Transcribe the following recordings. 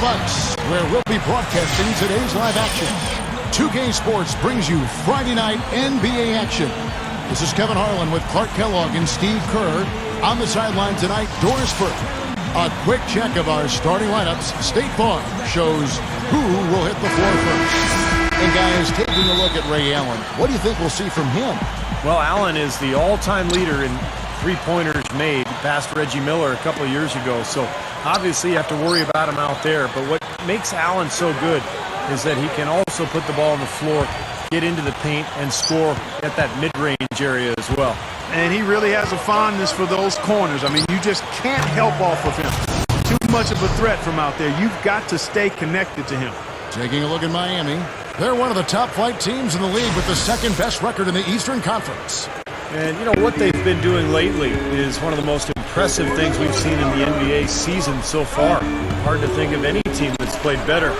Bucks, where we'll be broadcasting today's live action. 2K Sports brings you Friday night NBA action. This is Kevin Harlan with Clark Kellogg and Steve Kerr. On the sideline tonight, Doris Burke. A quick check of our starting lineups. State Farm shows who will hit the floor first. And guys, taking a look at Ray Allen, what do you think we'll see from him? Well, Allen is the all-time leader in three-pointers made, past Reggie Miller a couple of years ago. So obviously you have to worry about him out there. But what makes Allen so good is that he can also put the ball on the floor, get into the paint, and score at that mid-range area as well. And he really has a fondness for those corners. I mean, you just can't help off of him. Too much of a threat from out there. You've got to stay connected to him. Taking a look at Miami. They're one of the top flight teams in the league with the second best record in the Eastern Conference. And, you know, what they've been doing lately is one of the most impressive things we've seen in the NBA season so far. Hard to think of any team that's played better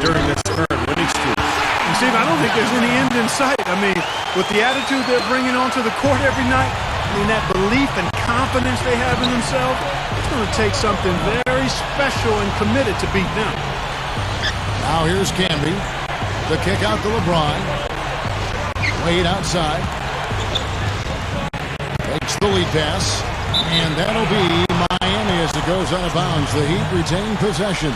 during this current winning streak. And Steve, I don't think there's any end in sight. I mean, with the attitude they're bringing onto the court every night, I mean, that belief and confidence they have in themselves, it's going to take something very special and committed to beat them. Now here's Camby. The kick out to LeBron. Wade outside. Takes the lead pass. And that'll be Miami as it goes out of bounds. The Heat retain possession.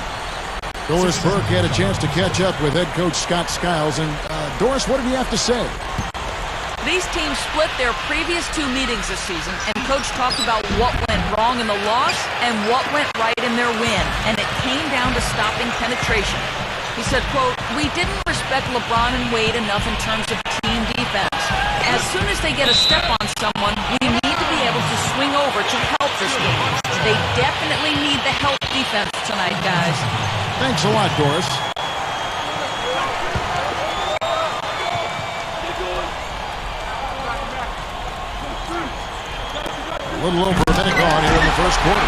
Doris Burke had a chance to catch up with head coach Scott Skiles. And Doris, what did he have to say? These teams split their previous two meetings this season, and Coach talked about what went wrong in the loss and what went right in their win, and it came down to stopping penetration. He said, quote, "We didn't respect LeBron and Wade enough in terms of team defense. As soon as they get a step on someone, we need to be able to swing over to help this game. They definitely need the help defense tonight, guys." Thanks a lot, Doris. A little over a minute gone here in the first quarter.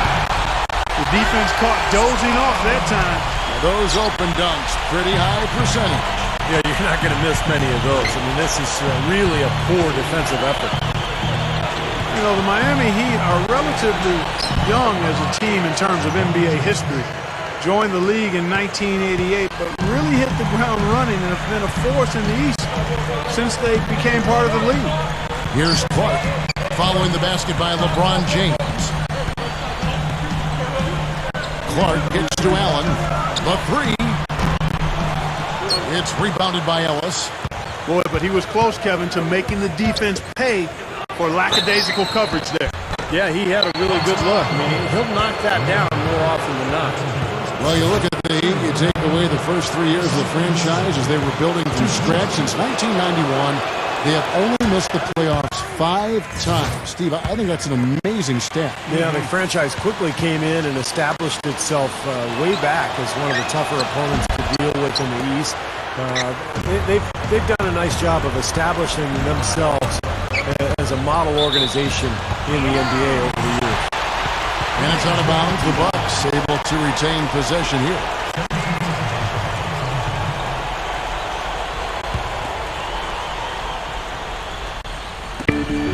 The defense caught dozing off that time. Those open dunks, pretty high percentage. Yeah, you're not going to miss many of those. I mean, this is really a poor defensive effort. You know, the Miami Heat are relatively young as a team in terms of NBA history. Joined the league in 1988, but really hit the ground running and have been a force in the East since they became part of the league. Here's Clark following the basket by LeBron James. Clark gets to Allen. The three. It's rebounded by Ellis. Boy, but he was close, Kevin, to making the defense pay for lackadaisical coverage there. Yeah, he had a really good look. I mean, he'll knock that down more often than not. Well, you look at the Heat, you take away the first 3 years of the franchise as they were building from scratch since 1991. They have only missed the playoffs 5 times. Steve, I think that's an amazing stat. Yeah, the franchise quickly came in and established itself way back as one of the tougher opponents to deal with in the East. They've done a nice job of establishing themselves as a model organization in the NBA over the years. And it's out of bounds. The Bucks able to retain possession here.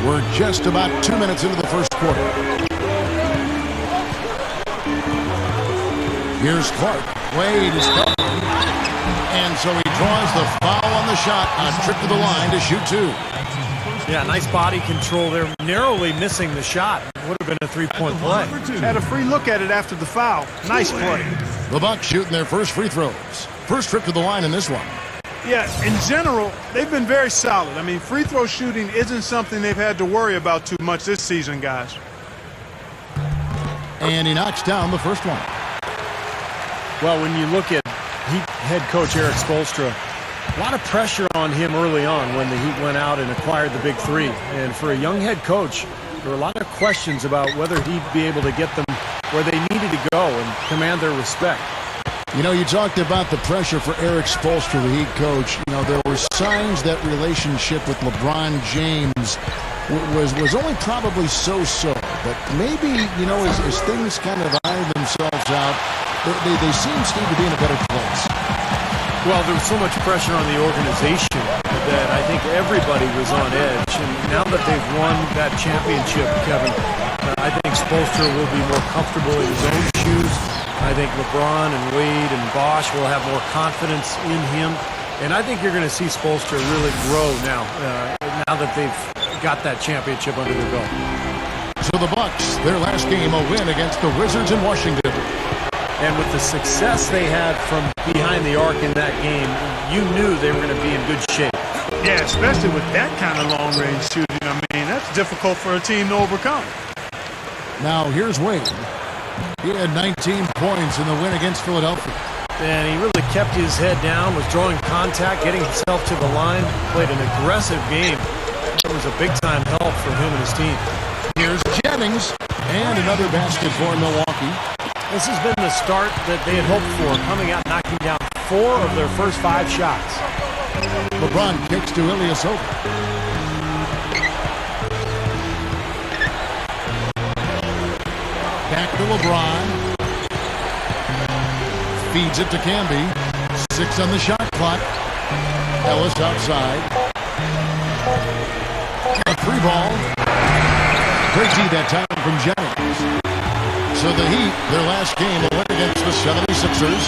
We're just about 2 minutes into the first quarter. Here's Clark. Wade is covering. And so he draws the foul on the shot. A trip to the line to shoot 2. Yeah, nice body control there. Narrowly missing the shot. Would have been a three-point play. Had a free look at it after the foul. Nice play. The Bucks shooting their first free throws. First trip to the line in this one. Yeah, in general, they've been very solid. I mean, free throw shooting isn't something they've had to worry about too much this season, guys. And he knocks down the first one. Well, when you look at head coach Erik Spoelstra, a lot of pressure on him early on when the Heat went out and acquired the big three. And for a young head coach, there were a lot of questions about whether he'd be able to get them where they needed to go and command their respect. You know, you talked about the pressure for Erik Spoelstra, the Heat coach. You know, there were signs that relationship with LeBron James was only probably so-so. But maybe, you know, as things kind of iron themselves out, they seem, Steve, to be in a better place. Well, there was so much pressure on the organization that I think everybody was on edge. And now that they've won that championship, Kevin, I think Spoelstra will be more comfortable in his own shoes. I think LeBron and Wade and BOSH will have more confidence in him. And I think you're going to see Spoelstra really grow now, now that they've got that championship under their belt. So the Bucks, their last game, a win against the Wizards in Washington. And with the success they had from behind the arc in that game, you knew they were going to be in good shape. Yeah, especially with that kind of long-range shooting. I mean, that's difficult for a team to overcome. Now, here's Wade. He had 19 points in the win against Philadelphia. And he really kept his head down, was drawing contact, getting himself to the line, played an aggressive game. It was a big-time help for him and his team. Here's Jennings, and another basket for Milwaukee. This has been the start that they had hoped for, coming out knocking down 4 of their first 5 shots. LeBron kicks to Ilyasova. Back to LeBron. Feeds it to Camby. 6 on the shot clock. Ellis outside. A free ball. Great D that time from Jennings. So the Heat, their last game, a win against the 76ers.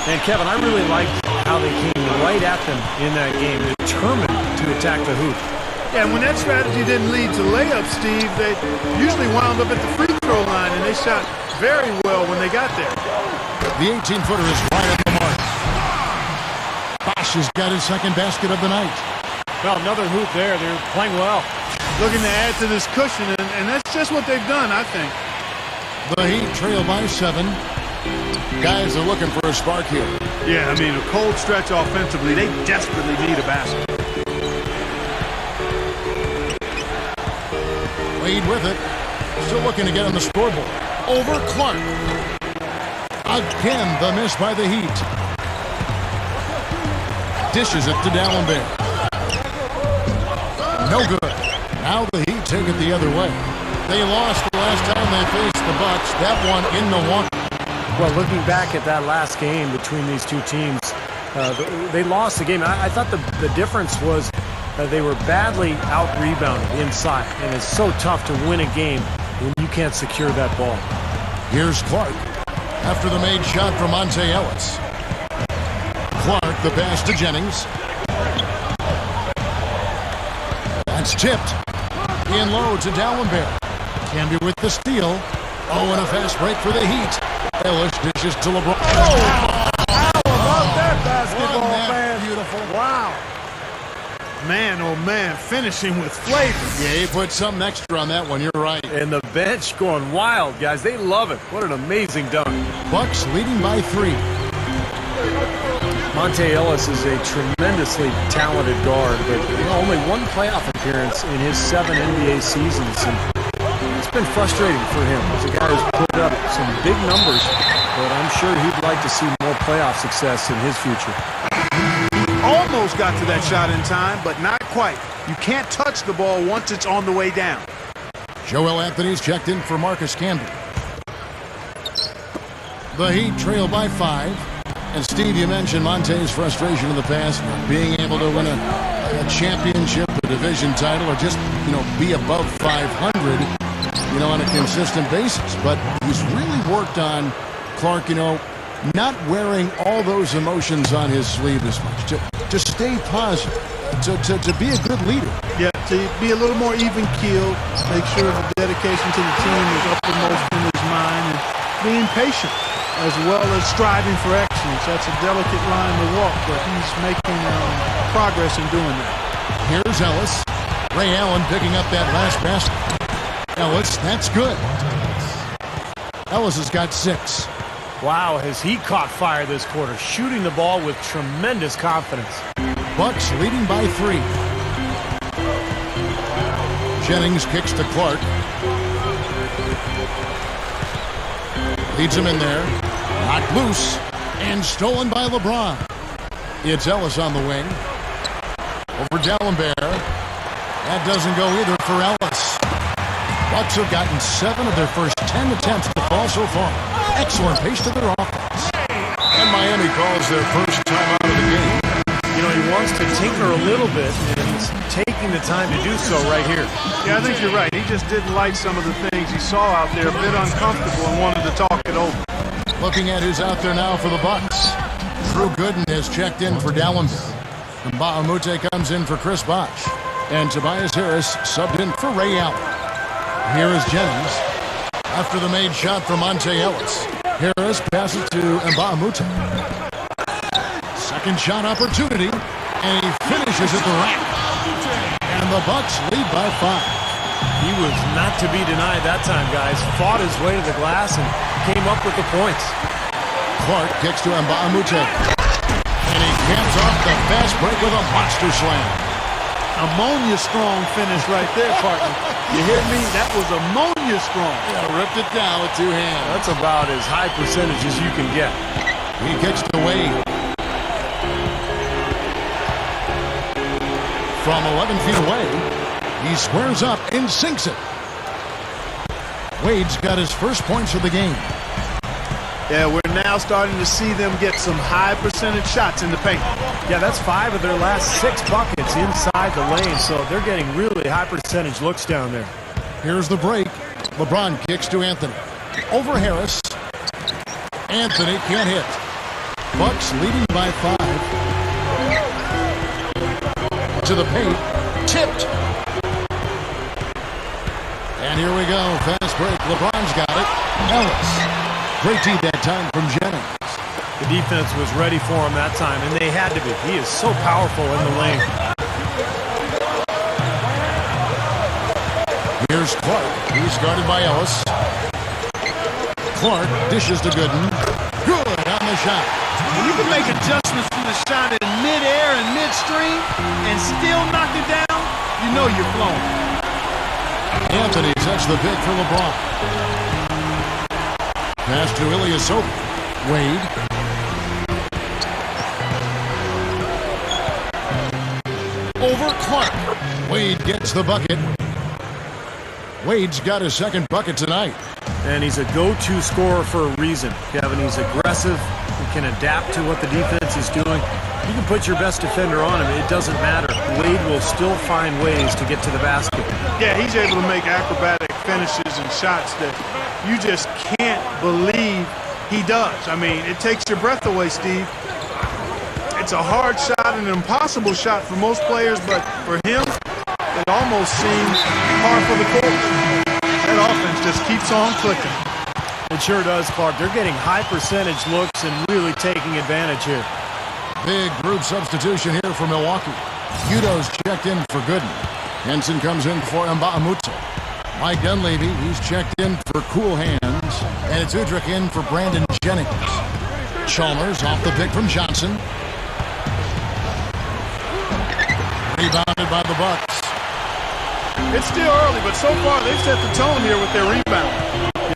And Kevin, I really liked how they came right at them in that game, determined to attack the hoop. Yeah, and when that strategy didn't lead to layups, Steve, they usually wound up at the free throw line, and they shot very well when they got there. The 18-footer is right at the mark. Bosh has got his second basket of the night. Well, another hoop there. They're playing well. Looking to add to this cushion, and that's just what they've done, I think. The Heat trail by 7. Guys are looking for a spark here. Yeah, I mean, a cold stretch offensively. They desperately need a basket. Wade with it. Still looking to get on the scoreboard. Over Clark. Again, the miss by the Heat. Dishes it to D'Alembert. No good. Now the Heat take it the other way. They lost the last time they faced the Bucks. That one in Milwaukee. Well, looking back at that last game between these two teams, they lost the game. I thought the difference was they were badly out-rebounded inside, and it's so tough to win a game when you can't secure that ball. Here's Clark after the made shot from Monte Ellis. Clark, the pass to Jennings. That's tipped. In low to D'Alembert. Camby with the steal. Oh, and a fast break for the Heat. Ellis dishes to LeBron. How about that basketball, man? Beautiful. Wow. Man, oh man, finishing with flavor. Yeah, he put something extra on that one. You're right. And the bench going wild, guys. They love it. What an amazing dunk. Bucks leading by 3. Monte Ellis is a tremendously talented guard, but only 1 playoff appearance in his 7 NBA seasons. And it's been frustrating for him. As a guy who's put up some big numbers, but I'm sure he'd like to see more playoff success in his future. Almost got to that shot in time, but not quite. You can't touch the ball once it's on the way down. Joel Anthony's checked in for Marcus Camby. The Heat trail by 5. And Steve, you mentioned Monte's frustration in the past, being able to win a championship, a division title, or just, be above 500, on a consistent basis. But he's really worked on Clark, not wearing all those emotions on his sleeve as much, to stay positive, to be a good leader. Yeah, to be a little more even-keeled, make sure the dedication to the team is uppermost in his mind, and being patient, as well as striving for excellence. That's a delicate line to walk, but he's making progress in doing that. Here's Ellis. Ray Allen picking up that last basket. Ellis, that's good. Ellis has got 6. Wow, has he caught fire this quarter, shooting the ball with tremendous confidence. Bucks leading by 3. Jennings kicks to Clark. Leads him in there. Knocked loose and stolen by LeBron. It's Ellis on the wing. Over D'Alembert. That doesn't go either for Ellis. Bucks have gotten 7 of their first 10 attempts to fall so far. Excellent pace to their offense. And Miami calls their first time out of the game. He wants to tinker a little bit, and he's taking the time to do so right here. Yeah, I think you're right. He just didn't like some of the things he saw out there, a bit uncomfortable, and wanted to talk it over. Looking at who's out there now for the Bucks. Drew Gooden has checked in for Dallenberg. Mbamute comes in for Chris Bosh. And Tobias Harris subbed in for Ray Allen. Here is Jennings. After the made shot from Monte Ellis. Harris passes to Mbamute. Second shot opportunity. And he finishes at the rack. And the Bucks lead by 5. He was not to be denied that time, guys. Fought his way to the glass and came up with the points. Clark kicks to Mbamute. And he caps off the fast break with a monster slam. Ammonia strong finish right there, partner. You hear me? That was ammonia strong. Yeah, ripped it down with 2 hands. That's about as high percentage as you can get. He kicks to Wade. From 11 feet away, he squares up and sinks it. Wade's got his first points of the game. Yeah, we're now starting to see them get some high percentage shots in the paint. Yeah, that's 5 of their last 6 buckets inside the lane, so they're getting really high percentage looks down there. Here's the break. LeBron kicks to Anthony. Over Harris. Anthony can't hit. Bucks leading by 5. To the paint. Tipped. And here we go. Fast break. LeBron's got it. Ellis. Great tee that time from Jennings. The defense was ready for him that time, and they had to be. He is so powerful in the lane. Here's Clark. He's guarded by Ellis. Clark dishes to Gooden. Good on the shot. You can make adjustments to the shot in midair and midstream and still knock it down. You know you're flowing. Anthony sets the pick for LeBron. Pass to Ilyasova. Wade. Over Clark. Wade gets the bucket. Wade's got his second bucket tonight. And he's a go-to scorer for a reason, Kevin. He's aggressive. He can adapt to what the defense is doing. You can put your best defender on him. It doesn't matter. Wade will still find ways to get to the basket. Yeah, he's able to make acrobatic finishes and shots that you just can't believe he does. I mean, it takes your breath away, Steve. It's a hard shot, an impossible shot for most players, but for him, it almost seems par for the course. That offense just keeps on clicking. It sure does, Clark. They're getting high percentage looks and really taking advantage here. Big group substitution here for Milwaukee. Udo's checked in for Gooden. Henson comes in for Mbamute. Mike Dunleavy, he's checked in for Cool Hands. And it's Udrich in for Brandon Jennings. Chalmers off the pick from Johnson. Rebounded by the Bucks. It's still early, but so far they've set the tone here with their rebound.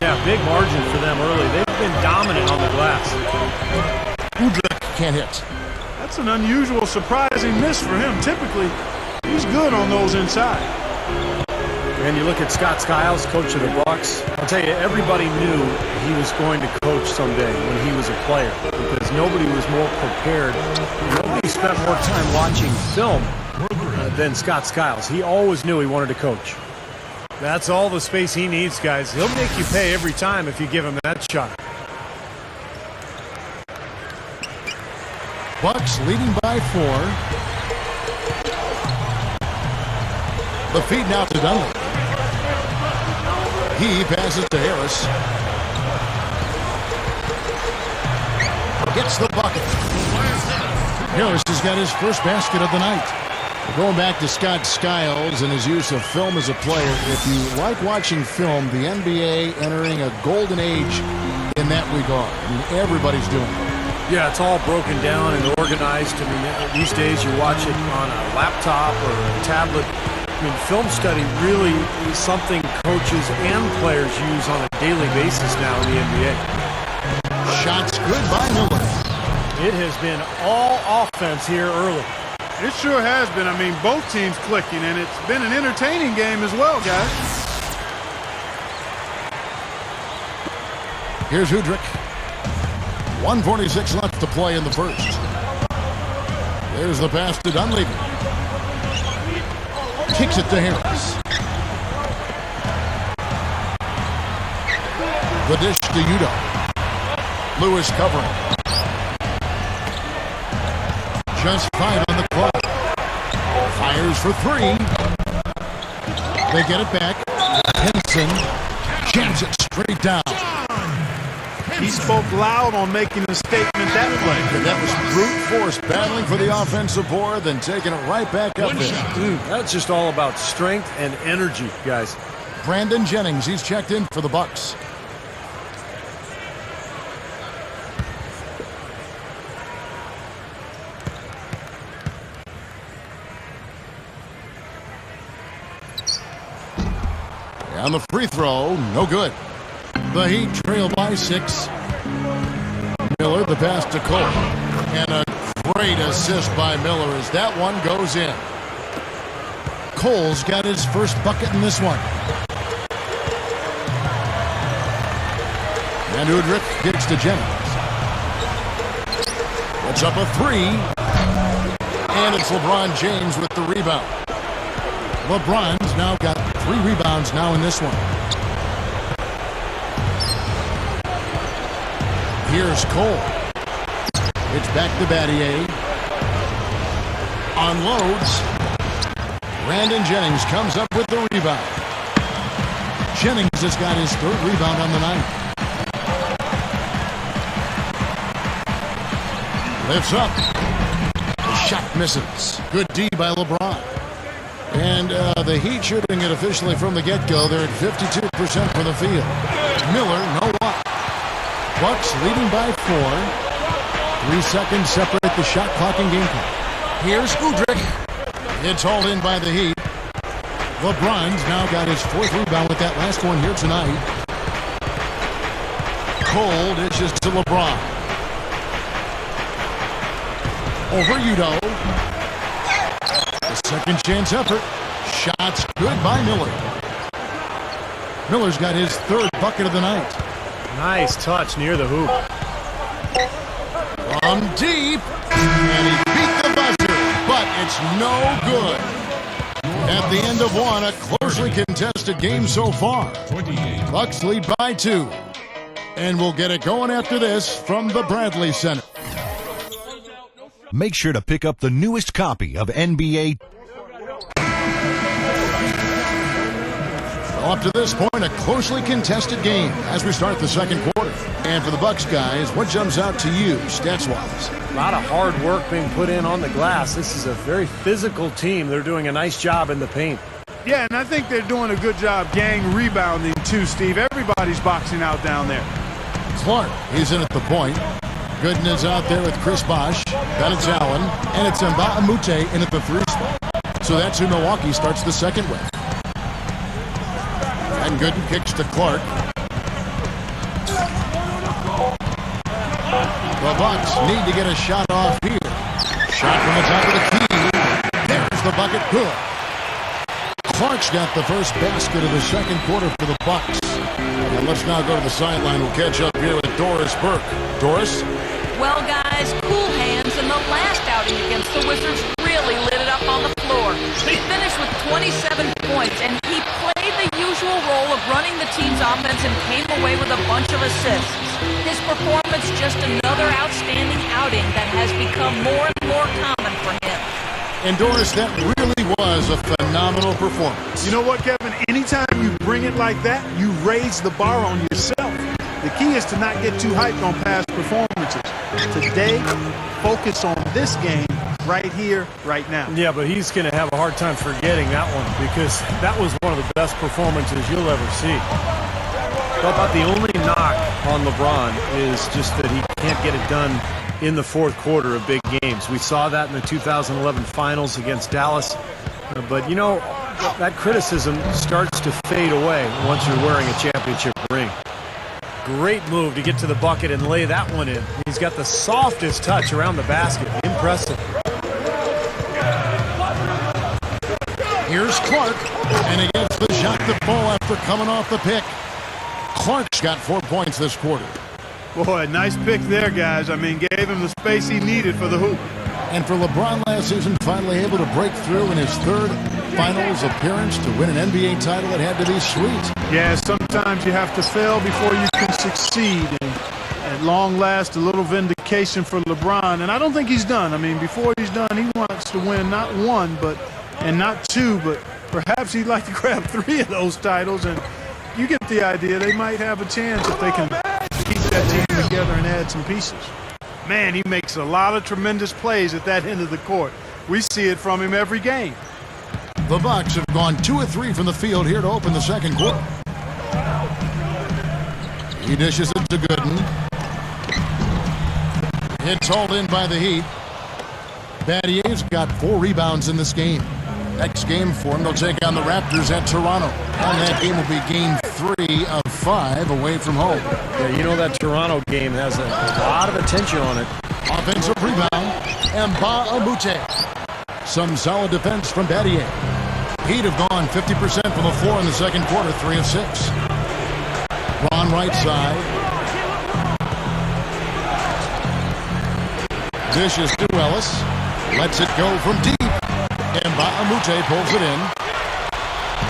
Yeah, big margin for them early. They've been dominant on the glass. Udrich can't hit. That's an unusual, surprising miss for him. Typically, he's good on those inside. And you look at Scott Skiles, coach of the Bucks. I'll tell you, everybody knew he was going to coach someday when he was a player because nobody was more prepared. Nobody spent more time watching film than Scott Skiles. He always knew he wanted to coach. That's all the space he needs, guys. He'll make you pay every time if you give him that shot. Bucks leading by 4. The feed now to Dunleavy. He passes to Harris. Gets the bucket. Harris has got his first basket of the night. Going back to Scott Skiles and his use of film as a player, if you like watching film, the NBA entering a golden age in that regard. I mean, everybody's doing it. Yeah, it's all broken down and organized. I mean, these days you watch it on a laptop or a tablet. I mean, film study really is something coaches and players use on a daily basis now in the NBA. Shots good by Miller. It has been all offense here early. It sure has been. I mean, both teams clicking, and it's been an entertaining game as well, guys. Here's Udrich. 1:46 left to play in the first. There's the pass to Dunleavy. Kicks it to Harris. The dish to Udo. Lewis covering. Just 5 on the clock. Fires for 3. They get it back. Henson jams it straight down. He spoke loud on making a statement that way. And that was brute force battling for the offensive board, then taking it right back up there. That's just all about strength and energy, guys. Brandon Jennings, he's checked in for the Bucks. On the free throw, no good. The Heat trail by 6. Miller, the pass to Cole. And a great assist by Miller as that one goes in. Cole's got his first bucket in this one. And Udrich kicks to Jennings. Puts up a 3. And it's LeBron James with the rebound. LeBron's now got 3 rebounds now in this one. Here's Cole. It's back to Battier. Unloads. Brandon Jennings comes up with the rebound. Jennings has got his 3rd rebound on the night. Lifts up. The shot misses. Good D by LeBron. And the Heat shooting it officially from the get-go. They're at 52% from the field. Miller, no luck. Bucks leading by 4. 3 seconds separate the shot clock and game clock. Here's Udrich. It's hauled in by the Heat. LeBron's now got his 4th rebound with that last one here tonight. Cole dishes to LeBron. Over Udo. Second chance effort. Shots good by Miller. Miller's got his 3rd bucket of the night. Nice touch near the hoop. From deep. And he beat the buzzer. But it's no good. At the end of one, a closely contested game so far. Bucks lead by 2. And we'll get it going after this from the Bradley Center. Make sure to pick up the newest copy of NBA. Up to this point, a closely contested game as we start the second quarter. And for the Bucks guys, what jumps out to you stats-wise? A lot of hard work being put in on the glass. This is a very physical team. They're doing a nice job in the paint. Yeah, and I think they're doing a good job gang rebounding too, Steve. Everybody's boxing out down there. Clark, he's in at the point. Gooden is out there with Chris Bosh. Then it's Allen. And it's Nba2K13 in at the 3 spot. So that's who Milwaukee starts the second with. And Gooden kicks to Clark. The Bucks need to get a shot off here. Shot from the top of the key. There's the bucket. Good. Clark's got the first basket of the second quarter for the Bucks. And let's now go to the sideline. We'll catch up here with Doris Burke. Doris? Well, guys, cool hands in the last outing against the Wizards really lit it up on the floor. He finished with 27 points, and he played the usual role of running the team's offense and came away with a bunch of assists. His performance just another outstanding outing that has become more and more common for him. And Doris, that really was a phenomenal performance. You know what, Kevin? Anytime you bring it like that, you raise the bar on yourself. The key is to not get too hyped on past performances. Today, focus on this game right here, right now. Yeah, but he's going to have a hard time forgetting that one because that was one of the best performances you'll ever see. How about the only knock on LeBron is just that he can't get it done in the fourth quarter of big games. We saw that in the 2011 finals against Dallas. But, you know, that criticism starts to fade away once you're wearing a championship ring. Great move to get to the bucket and lay that one in. He's got the softest touch around the basket. Impressive. Here's Clark, and he gets the shot to fall after coming off the pick. Clark's got 4 points this quarter. Boy, nice pick there, guys. I mean, gave him the space he needed for the hoop. And for LeBron last season, finally able to break through in his 3rd finals appearance to win an NBA title, it had to be sweet. Yeah, sometimes you have to fail before you can succeed. And At long last, a little vindication for LeBron, and I don't think he's done. I mean, before he's done, he wants to win not one, and not two, but perhaps he'd like to grab 3 of those titles, and you get the idea. They might have a chance if they can keep that team together and add some pieces. Man, he makes a lot of tremendous plays at that end of the court. We see it from him every game. The Bucks have gone 2 of 3 from the field here to open the second quarter. He dishes it to Gooden. It's hauled in by the Heat. Battier's got 4 rebounds in this game. Next game for him, they'll take on the Raptors at Toronto. And that game will be game 3 of 5 away from home. Yeah, you know that Toronto game has a lot of attention on it. Offensive rebound, Nba2K13. Some solid defense from Battier. Heat have gone 50% from the floor in the second quarter, 3 of 6. Ron right side. Dishes to Ellis. Lets it go from deep. Nba2K13 pulls it in.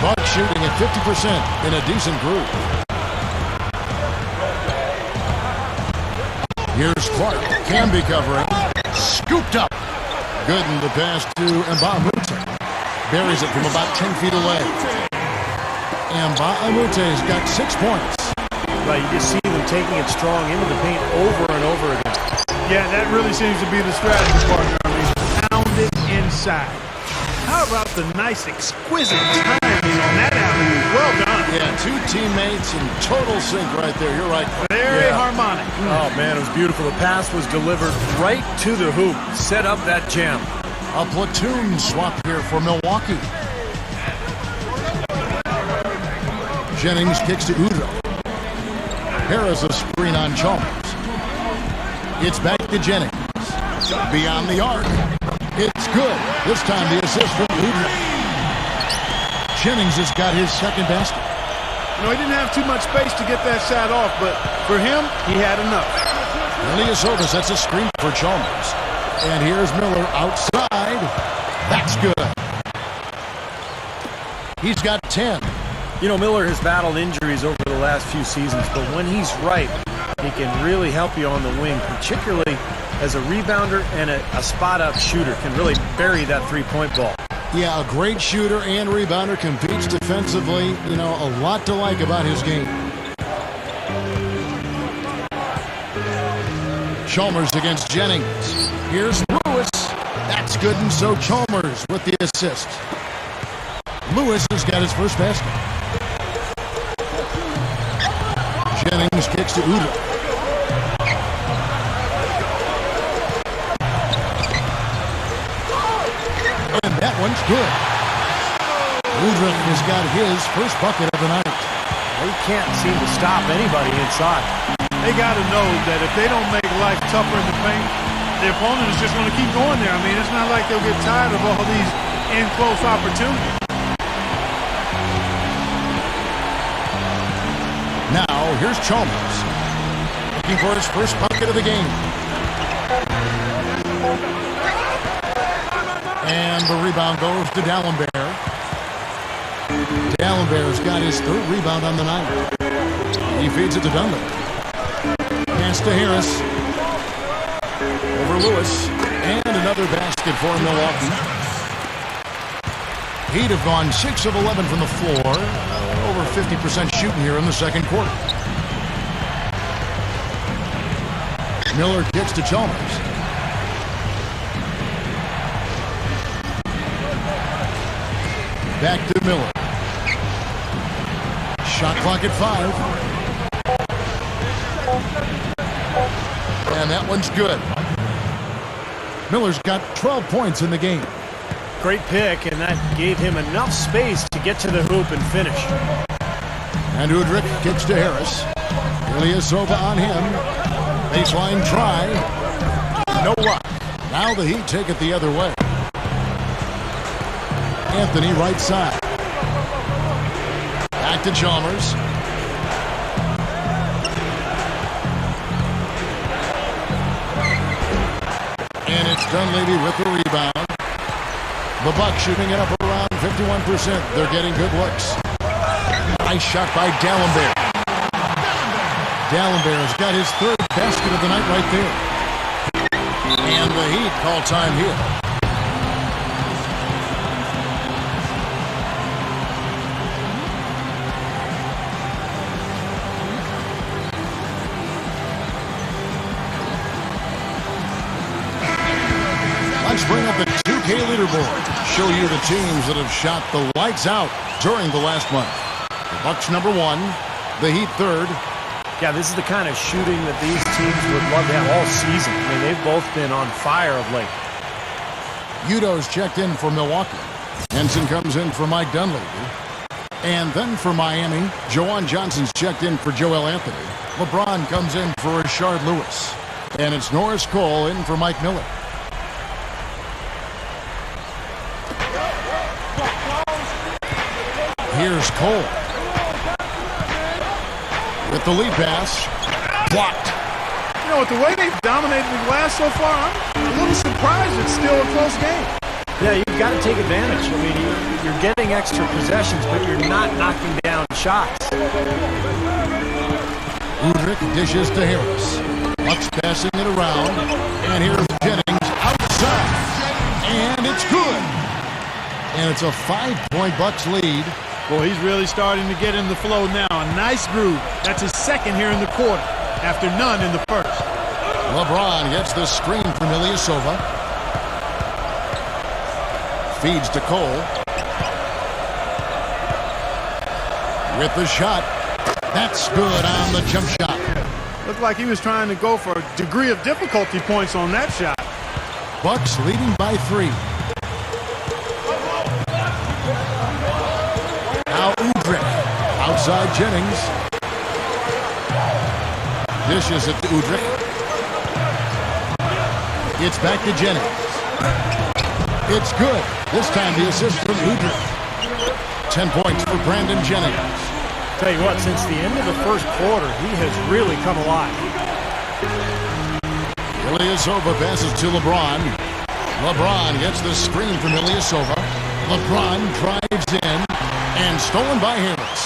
Bucks shooting at 50% in a decent group. Here's Clark. Can be covering. Scooped up. Gooden to pass to Nba2K13. Buries it from about 10 feet away. Nba2K13's got 6 points. Right, you just see them taking it strong into the paint over and over again. Yeah, that really seems to be the strategy, partner. I mean, pound it inside. How about the nice, exquisite timing on that alley? Well done. Yeah, 2 teammates in total sync right there. You're right. Very harmonic. Oh, man, it was beautiful. The pass was delivered right to the hoop. Set up that jam. A platoon swap here for Milwaukee. Jennings kicks to Udrih. Harris a screen on Chalmers. It's back to Jennings. Beyond the arc. It's good. This time the assist from Udrih. Jennings has got his second basket. You know, he didn't have too much space to get that shot off, but for him, he had enough. Ilyasova sets a screen for Chalmers. And here's Miller outside. That's good. He's got 10. You know, Miller has battled injuries over the last few seasons, but when he's right, he can really help you on the wing, particularly as a rebounder and a spot-up shooter, can really bury that three-point ball. Yeah, a great shooter and rebounder, competes defensively. You know, a lot to like about his game. Chalmers against Jennings. Here's Lewis. That's good, and so Chalmers with the assist. Lewis has got his first basket. Jennings kicks to Udrih. And that one's good. Udrih has got his first bucket of the night. They can't seem to stop anybody inside. They got to know that if they don't make life tougher in the paint, the opponent is just going to keep going there. I mean, it's not like they'll get tired of all these in-close opportunities. Now, here's Chalmers. Looking for his first bucket of the game. And the rebound goes to D'Alembert. D'Alembert's got his 3rd rebound on the night. He feeds it to Dunlap. Pass to Harris. Over Lewis. And another basket for Milwaukee. Heat have gone 6 of 11 from the floor. Over 50% shooting here in the second quarter. Miller kicks to Chalmers. Back to Miller. Shot clock at 5. And that one's good. Miller's got 12 points in the game. Great pick, and that gave him enough space to get to the hoop and finish. And Udrih kicks to Harris. Ilyasova on him. Baseline try. No luck. Now the Heat take it the other way. Anthony right side. Back to Chalmers. And it's Dunleavy with the rebound. The Bucks shooting it up around 51%. They're getting good looks. Nice shot by D'Alembert. Dallenberg's got his third basket of the night right there. And the Heat call time here. Let's bring up the 2K leaderboard. Show you the teams that have shot the lights out during the last month. The Bucks number 1, the Heat third. Yeah, this is the kind of shooting that these teams would love to have all season. I mean, they've both been on fire of late. Udo's checked in for Milwaukee. Henson comes in for Mike Dunleavy. And then for Miami, Jawan Johnson's checked in for Joel Anthony. LeBron comes in for Rashard Lewis. And it's Norris Cole in for Mike Miller. Here's Cole. With the lead pass. Blocked. You know, with the way they've dominated the glass so far, I'm a little surprised it's still a close game. Yeah, you've got to take advantage. I mean, you're getting extra possessions, but you're not knocking down shots. Udrih dishes to Harris. Bucks passing it around. And here's Jennings outside. And it's good. And it's a 5-point Bucks lead. Well, he's really starting to get in the flow now. A nice groove. That's his second here in the quarter, after none in the first. LeBron gets the screen from Ilyasova. Feeds to Cole. With the shot. That's good on the jump shot. Looked like he was trying to go for a degree of difficulty points on that shot. Bucks leading by 3. Now Udrih. Outside Jennings. Dishes it to Udrih. It's back to Jennings. It's good. This time the assist from Udrih. 10 points for Brandon Jennings. Tell you what, since the end of the first quarter, he has really come alive. Ilyasova passes to LeBron. LeBron gets the screen from Ilyasova. LeBron drives in and stolen by Harris.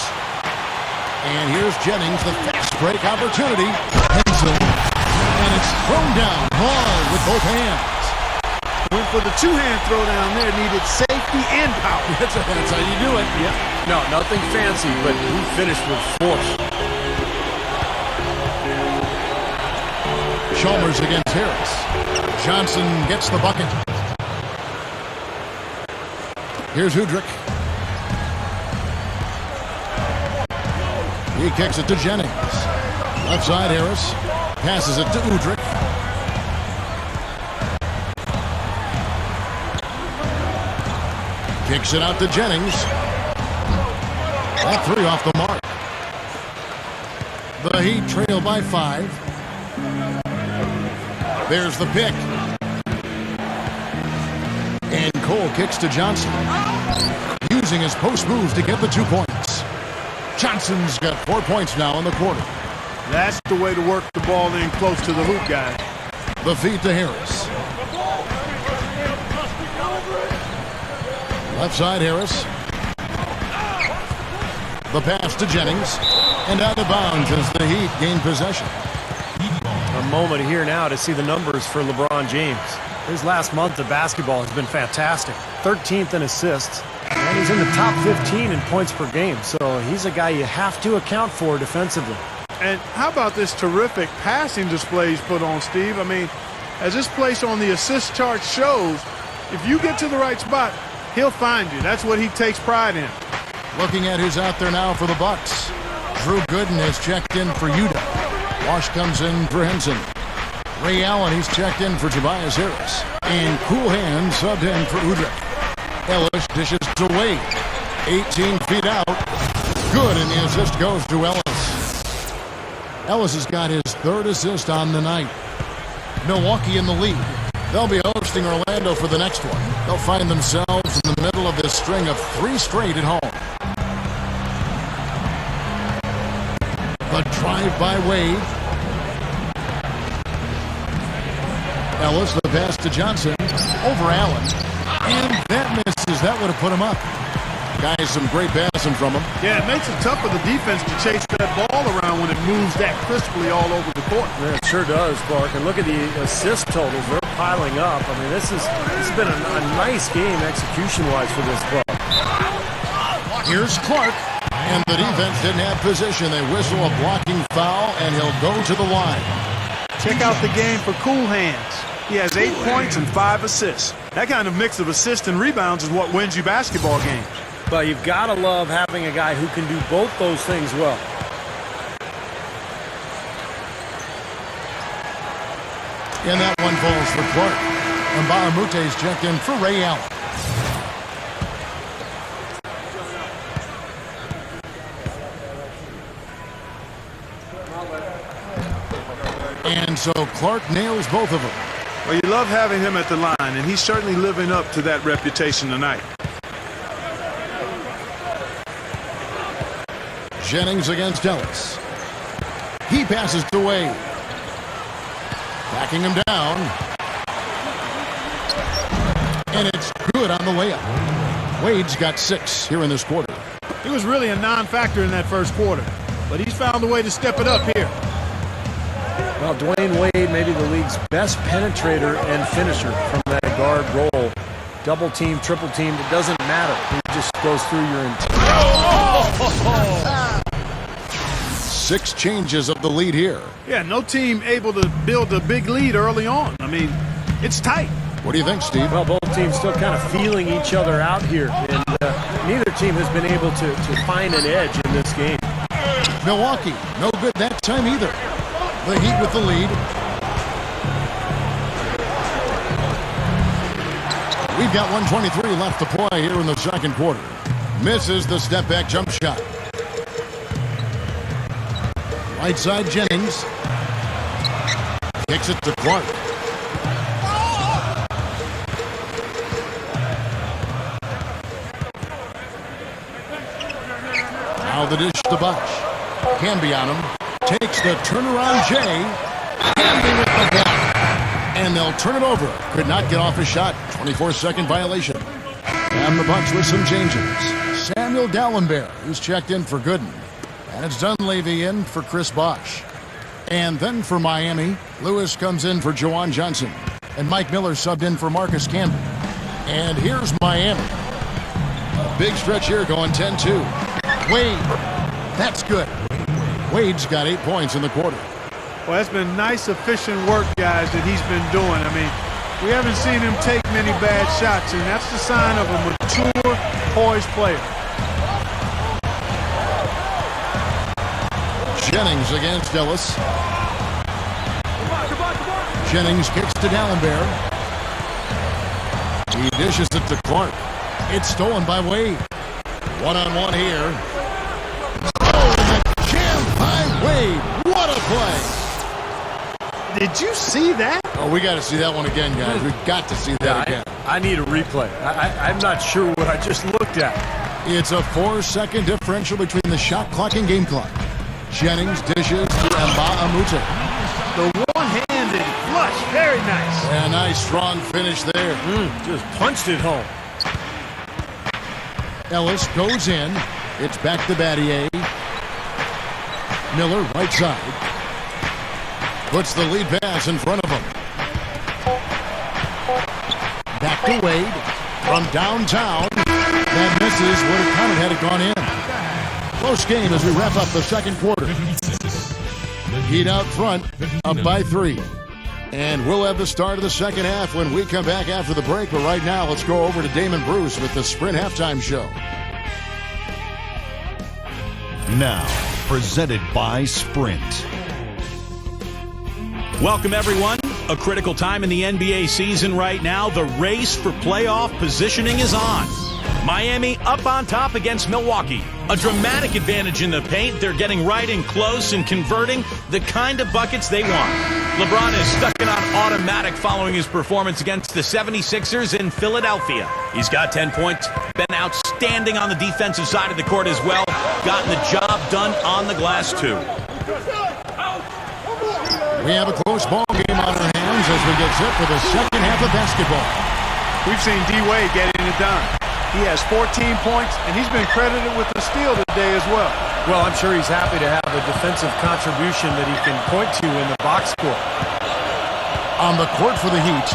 And here's Jennings, the fast break opportunity. Henson. And it's thrown down hard with both hands. Went for the two-hand throwdown there. Needed safety and power. That's how you do it. Yeah. No, nothing fancy, but he finished with force. Chalmers against Harris. Johnson gets the bucket. Here's Udrih. He kicks it to Jennings. Left side Harris. Passes it to Udrih. Kicks it out to Jennings. That 3 off the mark. The Heat trail by 5. There's the pick. And Cole kicks to Johnson. Using his post move to get the 2 points. Johnson's got 4 points now in the quarter. That's the way to work the ball in close to the hoop, guys. The feed to Harris. Left side Harris. The pass to Jennings. And out of bounds as the Heat gain possession. A moment here now to see the numbers for LeBron James. His last month of basketball has been fantastic. 13th in assists. And he's in the top 15 in points per game. So he's a guy you have to account for defensively. And how about this terrific passing display he's put on, Steve? I mean, as this place on the assist chart shows, if you get to the right spot, he'll find you. That's what he takes pride in. Looking at who's out there now for the Bucks. Drew Gooden has checked in for Utah. Bosh comes in for Henson. Ray Allen, he's checked in for Tobias Harris. And Cool Hand subbed in for Udrih. Ellis dishes to Wade. 18 feet out. Good, and the assist goes to Ellis. Ellis has got his 3rd assist on the night. Milwaukee in the lead. They'll be hosting Orlando for the next one. They'll find themselves in the middle of this string of 3 straight at home. The drive by Wade. Ellis, the pass to Johnson. Over Allen. And that misses. That would have put him up. Guys, some great passing from him. Yeah, it makes it tough for the defense to chase that ball around when it moves that crisply all over the court. Yeah, it sure does, Clark. And look at the assist totals. They're piling up. I mean, this has been a nice game execution-wise for this club. Here's Clark. And the defense didn't have position. They whistle a blocking foul, and he'll go to the line. Check out the game for Cool Hands. He has 8 points and 5 assists. That kind of mix of assists and rebounds is what wins you basketball games. But you've got to love having a guy who can do both those things well. And that one falls for Clark. And Bahamute's checked in for Ray Allen. And so Clark nails both of them. Well, you love having him at the line, and he's certainly living up to that reputation tonight. Jennings against Ellis. He passes to Wade. Backing him down. And it's good on the layup. Wade's got 6 here in this quarter. He was really a non-factor in that first quarter, but he's found a way to step it up here. Well, Dwayne Wade may be the league's best penetrator and finisher from that guard role. Double team, triple team, it doesn't matter. He just goes through your entire... 6 changes of the lead here. Yeah, no team able to build a big lead early on. I mean, it's tight. What do you think, Steve? Well, both teams still kind of feeling each other out here, and neither team has been able to find an edge in this game. Milwaukee, no good that time either. The Heat with the lead. We've got 1:23 left to play here in the second quarter. Misses the step-back jump shot. Right side Jennings. Kicks it to Clark. Now the dish to Bosh. Canby on him. Takes the turnaround J. Canby with the block. And they'll turn it over. Could not get off a shot. 24-second violation. And the Bucks with some changes. Samuel Dallenberg, who's checked in for Gooden. And it's Dunleavy in for Chris Bosh. And then for Miami, Lewis comes in for Jawan Johnson. And Mike Miller subbed in for Marcus Camby. And here's Miami. A big stretch here going 10-2. Wade. That's good. Wade's got 8 points in the quarter. Well, that's been nice, efficient work, guys, that he's been doing. I mean, we haven't seen him take many bad shots, and that's the sign of a mature, poised player. Jennings against Ellis. Jennings kicks to Dallenberg. He dishes it to Clark. It's stolen by Wade. One-on-one here. Wade, what a play! Did you see that? Oh, we got to see that one again, guys. We've got to see that again. I need a replay. I'm not sure what I just looked at. It's a 4-second differential between the shot clock and game clock. Jennings dishes to Mbaamute. The one-handed flush, very nice. A nice, strong finish there. Just punched it home. Ellis goes in. It's back to Battier. Miller, right side. Puts the lead pass in front of him. Back to Wade. From downtown. That misses. Would have counted had it gone in. Close game as we wrap up the second quarter. Heat out front, up by 3. And we'll have the start of the second half when we come back after the break. But right now, let's go over to Damon Bruce with the Sprint Halftime Show. Now, presented by Sprint. Welcome, everyone. A critical time in the NBA season right now. The race for playoff positioning is on. Miami up on top against Milwaukee. A dramatic advantage in the paint. They're getting right in close and converting the kind of buckets they want. LeBron is stuck in on automatic following his performance against the 76ers in Philadelphia. He's got 10 points, been outstanding on the defensive side of the court as well, gotten the job done on the glass too. We have a close ball game on our hands as we get set for the second half of basketball. We've seen D-Wade getting it done. He has 14 points, and he's been credited with the steal today as well. Well, I'm sure he's happy to have a defensive contribution that he can point to in the box score. On the court for the Heat,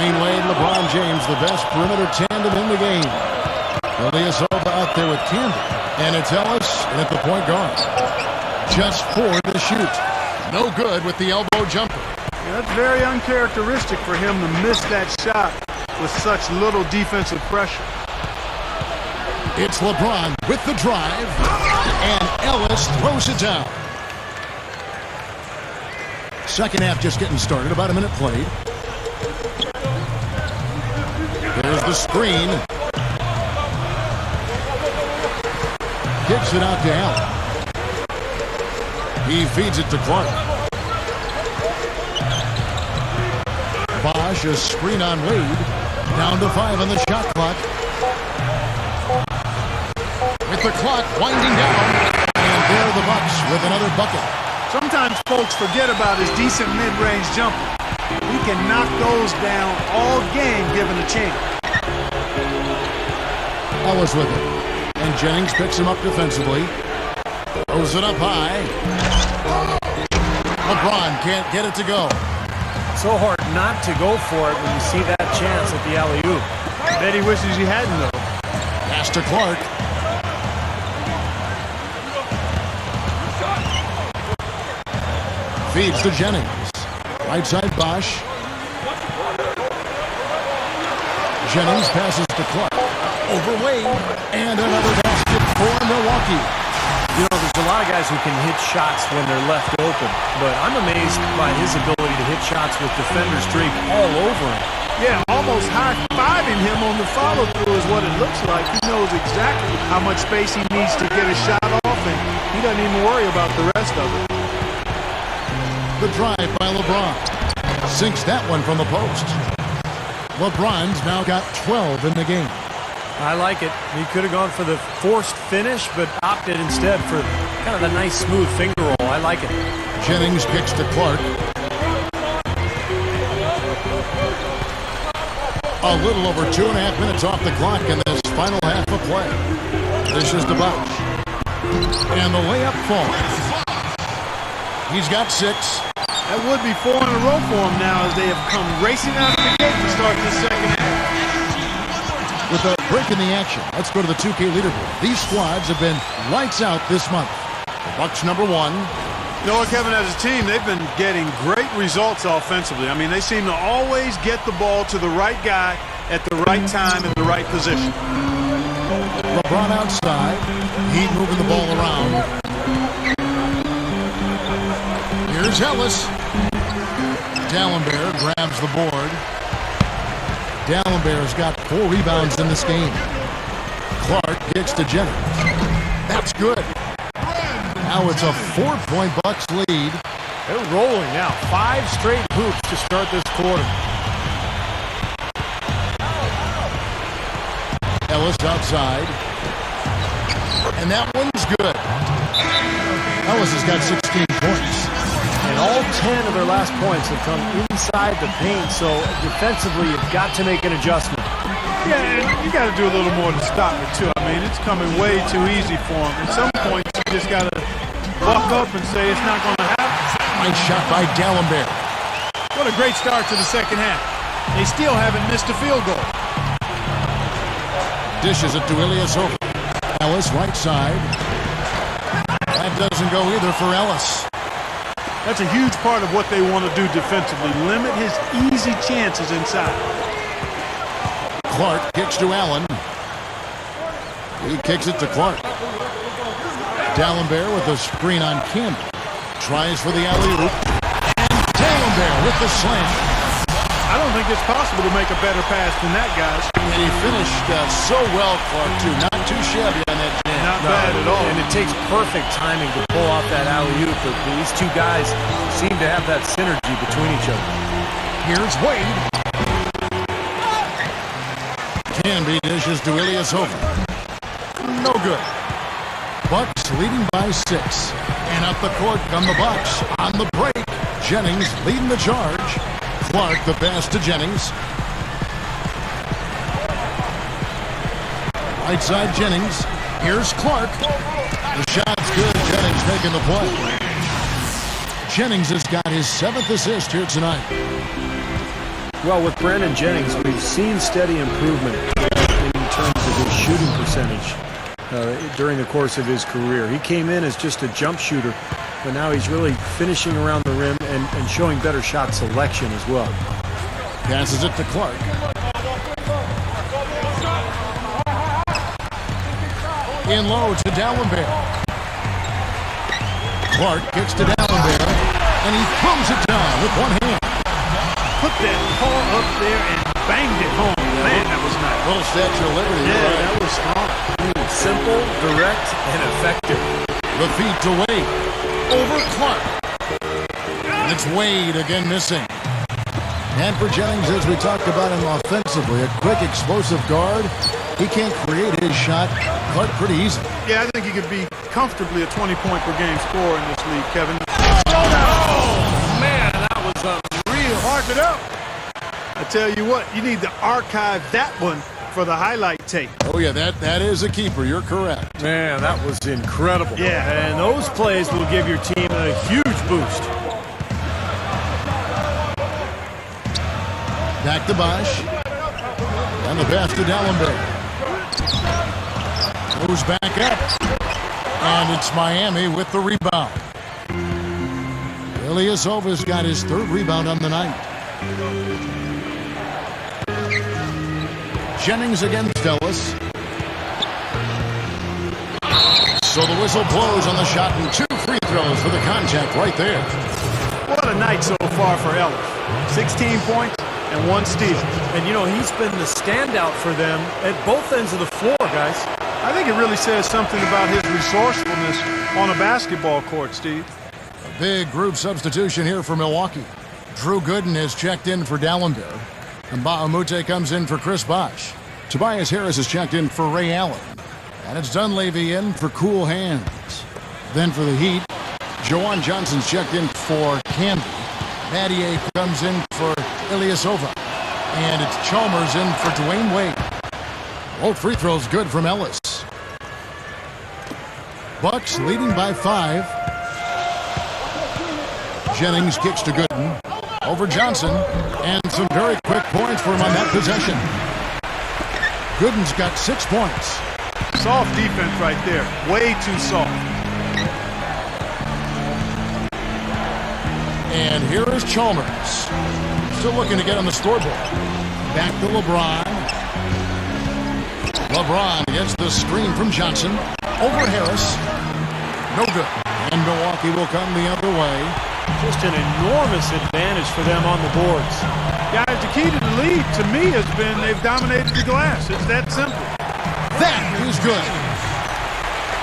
Wayne Wade, LeBron James, the best perimeter tandem in the game. Ilyasova out there with Camden, and it's Ellis and at the point guard. Just 4 to shoot. No good with the elbow jumper. Yeah, that's very uncharacteristic for him to miss that shot with such little defensive pressure. It's LeBron with the drive, and Ellis throws it down. Second half just getting started, about a minute played. There's the screen. Kicks it out to Allen. He feeds it to Clark. BOSH, a screen on Wade. Down to 5 on the shot clock. With the clock winding down. And there the Bucks with another bucket. Sometimes folks forget about his decent mid-range jumper. He can knock those down all game given a chance. Ellis with it. And Jennings picks him up defensively. Throws it up high. LeBron can't get it to go. So hard not to go for it when you see that chance at the alley-oop. I bet he wishes he hadn't, though. Pass to Clark. Feeds to Jennings. Right side BOSH. Jennings passes to Clark. Over Wade. And another basket for Milwaukee. You know, there's a lot of guys who can hit shots when they're left open, but I'm amazed by his ability to hit shots with defenders draped all over him. Yeah, almost high-fiving him on the follow-through is what it looks like. He knows exactly how much space he needs to get a shot off, and he doesn't even worry about the rest of it. The drive by LeBron. Sinks that one from the post. LeBron's now got 12 in the game. I like it. He could have gone for the forced finish, but opted instead for kind of a nice, smooth finger roll. I like it. Jennings kicks to Clark. A little over 2.5 minutes off the clock in this final half of play. This is the BOSH. And the layup falls. He's got 6. That would be 4 in a row for him now as they have come racing out of the gate to start this second half. With a break in the action, let's go to the 2K leaderboard. These squads have been lights out this month. The Bucks #1. You know what, Kevin, as a team, they've been getting great results offensively. I mean, they seem to always get the ball to the right guy at the right time in the right position. LeBron outside. Heat moving the ball around. Here's Ellis. D'Alembert grabs the board. D'Alembert's got 4 rebounds in this game. Clark kicks to Jennings. That's good. Now it's a 4-point Bucks lead. They're rolling now. 5 straight hoops to start this quarter. Ellis outside. And that one's good. Ellis has got 16 points. And all 10 of their last points have come inside the paint, so defensively you've got to make an adjustment. Yeah, and you got to do a little more to stop it, too. I mean, it's coming way too easy for them. At some point, you just got to buck up and say it's not going to happen. Nice shot by D'Alembert. What a great start to the second half. They still haven't missed a field goal. Dishes it to Ilyasova. Ellis right side. That doesn't go either for Ellis. That's a huge part of what they want to do defensively. Limit his easy chances inside. Clark kicks to Allen. He kicks it to Clark. D'Alembert with a screen on Camden. Tries for the alley-oop. And D'Alembert with the slam. I don't think it's possible to make a better pass than that, guys. And he finished so well, Clark, too. Not too shabby on that jam. Not bad at all. And it takes perfect timing to pull off that alley-oop, but these two guys seem to have that synergy between each other. Here's Wade. Canby dishes to Ilyasova. No good. Bucks leading by 6. And up the court come the Bucks. On the break, Jennings leading the charge. Clark the pass to Jennings. Right side, Jennings. Here's Clark. The shot's good. Jennings making the play. Jennings has got his 7th assist here tonight. Well, with Brandon Jennings, we've seen steady improvement in terms of his shooting percentage during the course of his career. He came in as just a jump shooter, but now he's really finishing around the rim and showing better shot selection as well. Passes it to Clark. In low to D'Alembert. Clark kicks to D'Alembert, and he throws it down with one hand. Put that paw up there and banged it home. Man, that was nice. Little Statue of Liberty. Yeah, Right. that was strong. Simple, direct, and effective. The feet to Wade. Over Clark. And it's Wade again missing. And for Jennings, as we talked about him offensively, a quick, explosive guard. He can't create his shot. Clark pretty easy. Yeah, I think he could be comfortably a 20-point-per-game scorer in this league, Kevin. Oh, man, that was unreal. Mark it up. I tell you what, you need to archive that one for the highlight tape. Oh, yeah, that is a keeper. You're correct. Man, that was incredible. Yeah. And those plays will give your team a huge boost. Back to BOSH. And the pass to D'Alembert. Goes back up. And it's Miami with the rebound. Ilyasova's got his 3rd rebound on the night. Jennings against Ellis. So the whistle blows on the shot and 2 free throws for the contact right there. What a night so far for Ellis. 16 points and 1 steal. And, you know, he's been the standout for them at both ends of the floor, guys. I think it really says something about his resourcefulness on a basketball court, Steve. A big group substitution here for Milwaukee. Drew Gooden is checked in for D'Alembert. And Bahamute comes in for Chris Bosh. Tobias Harris is checked in for Ray Allen. And it's Dunleavy in for Cool Hands. Then for the Heat, Jawan Johnson's checked in for Camby. Battier comes in for Ilyasova. And it's Chalmers in for Dwayne Wade. Both free throws good from Ellis. Bucks leading by 5. Jennings kicks to Gooden. Over Johnson. And some very quick points for him on that possession. Gooden's got 6 points. Soft defense right there. Way too soft. And here is Chalmers. Still looking to get on the scoreboard. Back to LeBron. LeBron gets the screen from Johnson. Over Harris. No good. And Milwaukee will come the other way. Just an enormous advantage for them on the boards. Guys, the key to the lead, to me, has been they've dominated the glass. It's that simple. That is good.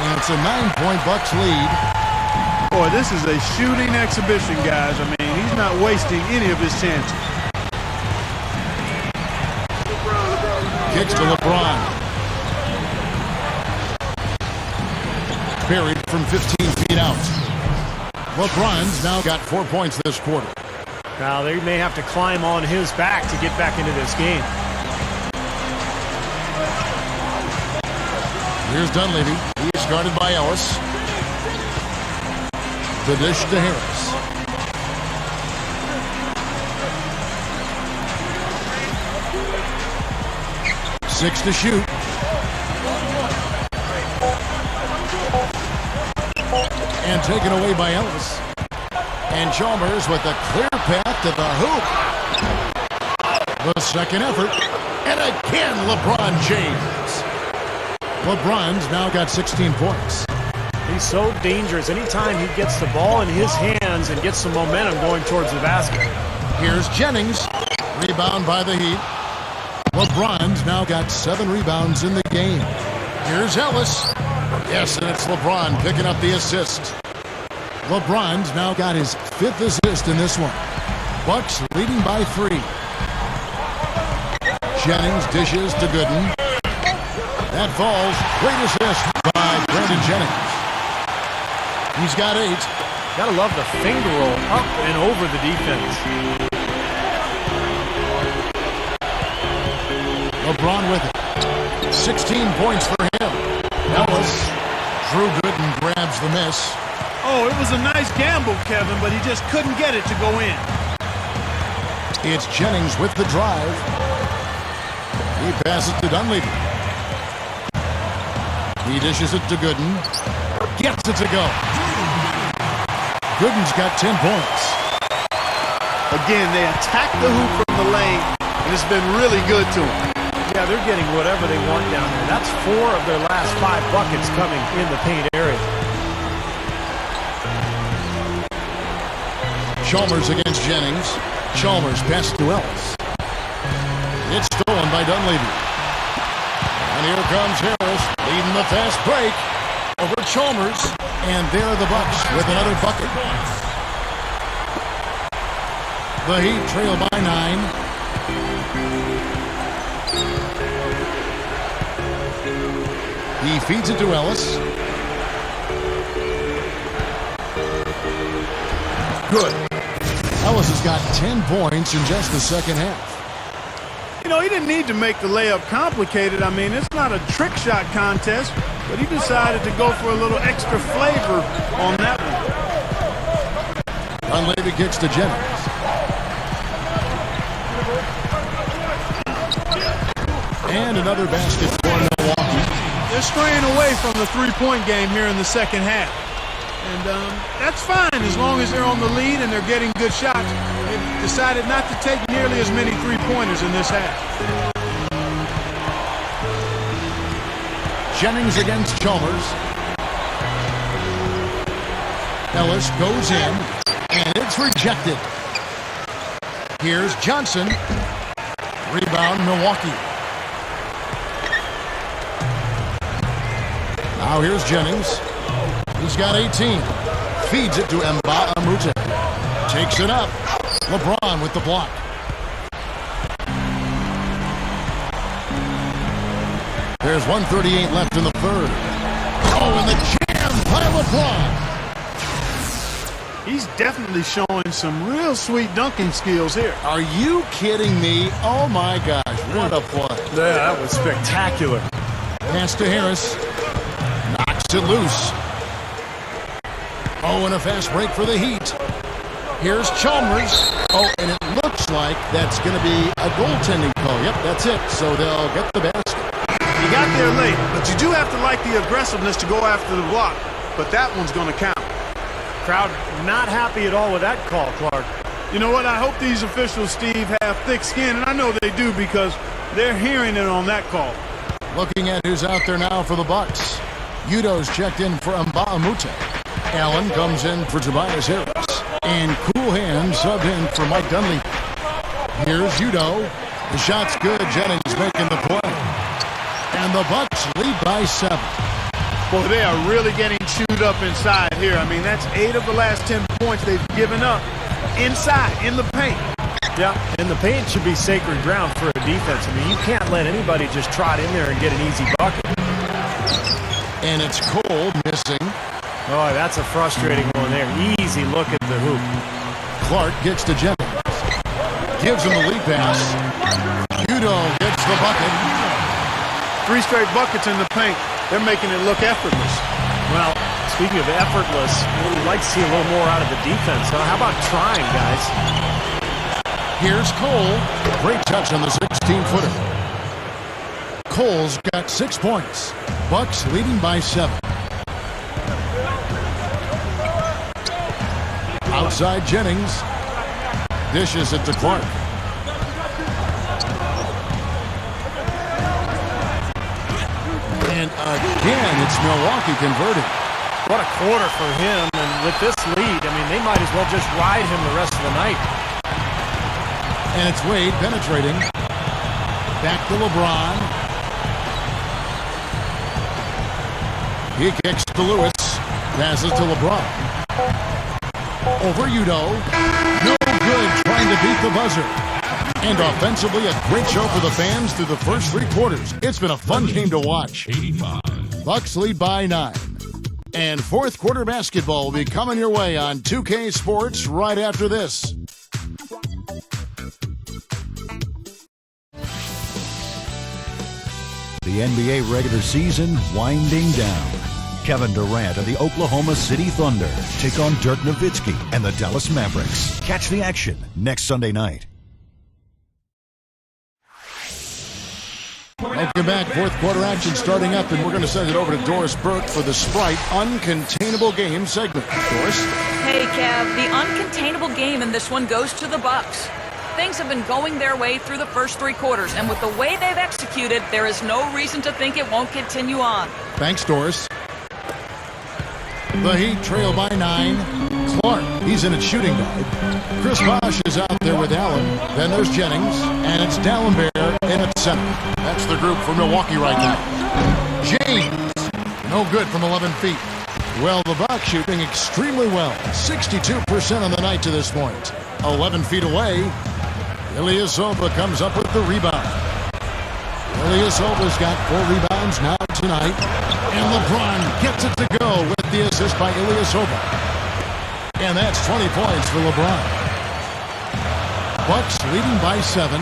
And it's a 9-point Bucks lead. Boy, this is a shooting exhibition, guys. I mean, he's not wasting any of his chances. Kicks to LeBron. Buried from 15 feet out. LeBron's now got 4 points this quarter. Now, they may have to climb on his back to get back into this game. Here's Dunleavy. He's guarded by Ellis. The dish to Harris. Six to shoot. And taken away by Ellis. And Chalmers with a clear path to the hoop. The second effort. And again, LeBron James. LeBron's now got 16 points. He's so dangerous. Anytime he gets the ball in his hands and gets some momentum going towards the basket. Here's Jennings. Rebound by the Heat. LeBron's now got 7 rebounds in the game. Here's Ellis. Yes, and it's LeBron picking up the assist. LeBron's now got his 5th assist in this one. Bucks leading by 3. Jennings dishes to Gooden. That falls. Great assist by Brandon Jennings. He's got 8. Gotta love the finger roll up and over the defense. LeBron with it. 16 points for him. Ellis. Drew Gooden grabs the miss. Oh, it was a nice gamble, Kevin, but he just couldn't get it to go in. It's Jennings with the drive. He passes to Dunleavy. He dishes it to Gooden. Gets it to go. Gooden's got 10 points. Again, they attack the hoop from the lane, and it's been really good to them. Yeah, they're getting whatever they want down there. That's 4 of their last 5 buckets coming in the paint area. Chalmers against Jennings. Chalmers passes to Ellis. It's stolen by Dunleavy. And here comes Harris leading the fast break over Chalmers. And there are the Bucks with another bucket. The Heat trail by 9. He feeds it to Ellis. Good. Ellis has got 10 points in just the second half. You know, he didn't need to make the layup complicated. I mean, it's not a trick shot contest, but he decided to go for a little extra flavor on that one. Dunleavy kicks to Jennings. And another basket for Milwaukee. They're straying away from the three-point game here in the second half. And that's fine as long as they're on the lead and they're getting good shots. They've decided not to take nearly as many three-pointers in this half. Jennings against Chalmers. Ellis goes in, and it's rejected. Here's Johnson. Rebound, Milwaukee. Now here's Jennings. He's got 18. Feeds it to Nba2K13. Takes it up. LeBron with the block. There's 1:38 left in the third. Oh, and the jam by LeBron. He's definitely showing some real sweet dunking skills here. Are you kidding me? Oh, my gosh. What a play. Yeah, that was spectacular. Pass to Harris. Knocks it loose. Oh, and a fast break for the Heat. Here's Chalmers. Oh, and it looks like that's going to be a goaltending call. Yep, that's it. So they'll get the basket. You got there late, but you do have to like the aggressiveness to go after the block. But that one's going to count. Crowd not happy at all with that call, Clark. You know what? I hope these officials, Steve, have thick skin, and I know they do because they're hearing it on that call. Looking at who's out there now for the Bucks. Udo's checked in for Nba2K13. Allen comes in for Tobias Harris. And Cool Hand subbed in for Mike Dunleavy. Here's Udo. The shot's good. Jennings making the play. And the Bucks lead by 7. Boy, they are really getting chewed up inside here. I mean, that's 8 of the last 10 points they've given up inside, in the paint. Yeah, and the paint should be sacred ground for a defense. I mean, you can't let anybody just trot in there and get an easy bucket. And it's Cole missing. Oh, that's a frustrating one there. Easy look at the hoop. Clark gets to Jennings. Gives him the lead pass. Udo gets the bucket. 3 straight buckets in the paint. They're making it look effortless. Well, speaking of effortless, we'd like to see a little more out of the defense. Huh? How about trying, guys? Here's Cole. Great touch on the 16-footer. Cole's got 6 points. Bucks leading by 7. Outside Jennings. Dishes it to Clark. And again, it's Milwaukee converting. What a quarter for him. And with this lead, I mean, they might as well just ride him the rest of the night. And it's Wade penetrating. Back to LeBron. He kicks to Lewis. Passes to LeBron. Over Udo. No good trying to beat the buzzer. And offensively, a great show for the fans through the first 3 quarters. It's been a fun game to watch. 85. Bucks lead by 9. And 4th quarter basketball will be coming your way on 2K Sports right after this. The NBA regular season winding down. Kevin Durant and the Oklahoma City Thunder take on Dirk Nowitzki and the Dallas Mavericks. Catch the action next Sunday night. Welcome back. Fourth quarter action starting up, and we're going to send it over to Doris Burke for the Sprite Uncontainable Game segment. Doris? Hey, Kev, the uncontainable game in this one goes to the Bucks. Things have been going their way through the first three quarters, and with the way they've executed, there is no reason to think it won't continue on. Thanks, Doris. The Heat trail by 9. Clark, he's in at shooting guard. Chris Bosh is out there with Allen. Then there's Jennings, and it's Dallenberg in at center. That's the group for Milwaukee right now. James, no good from 11 feet. Well, the Bucks shooting extremely well. 62% on the night to this point. 11 feet away. Ilyasova comes up with the rebound. Ilyasova's got 4 rebounds now tonight. And LeBron gets it to go with the assist by Ilyasova. And that's 20 points for LeBron. Bucks leading by 7.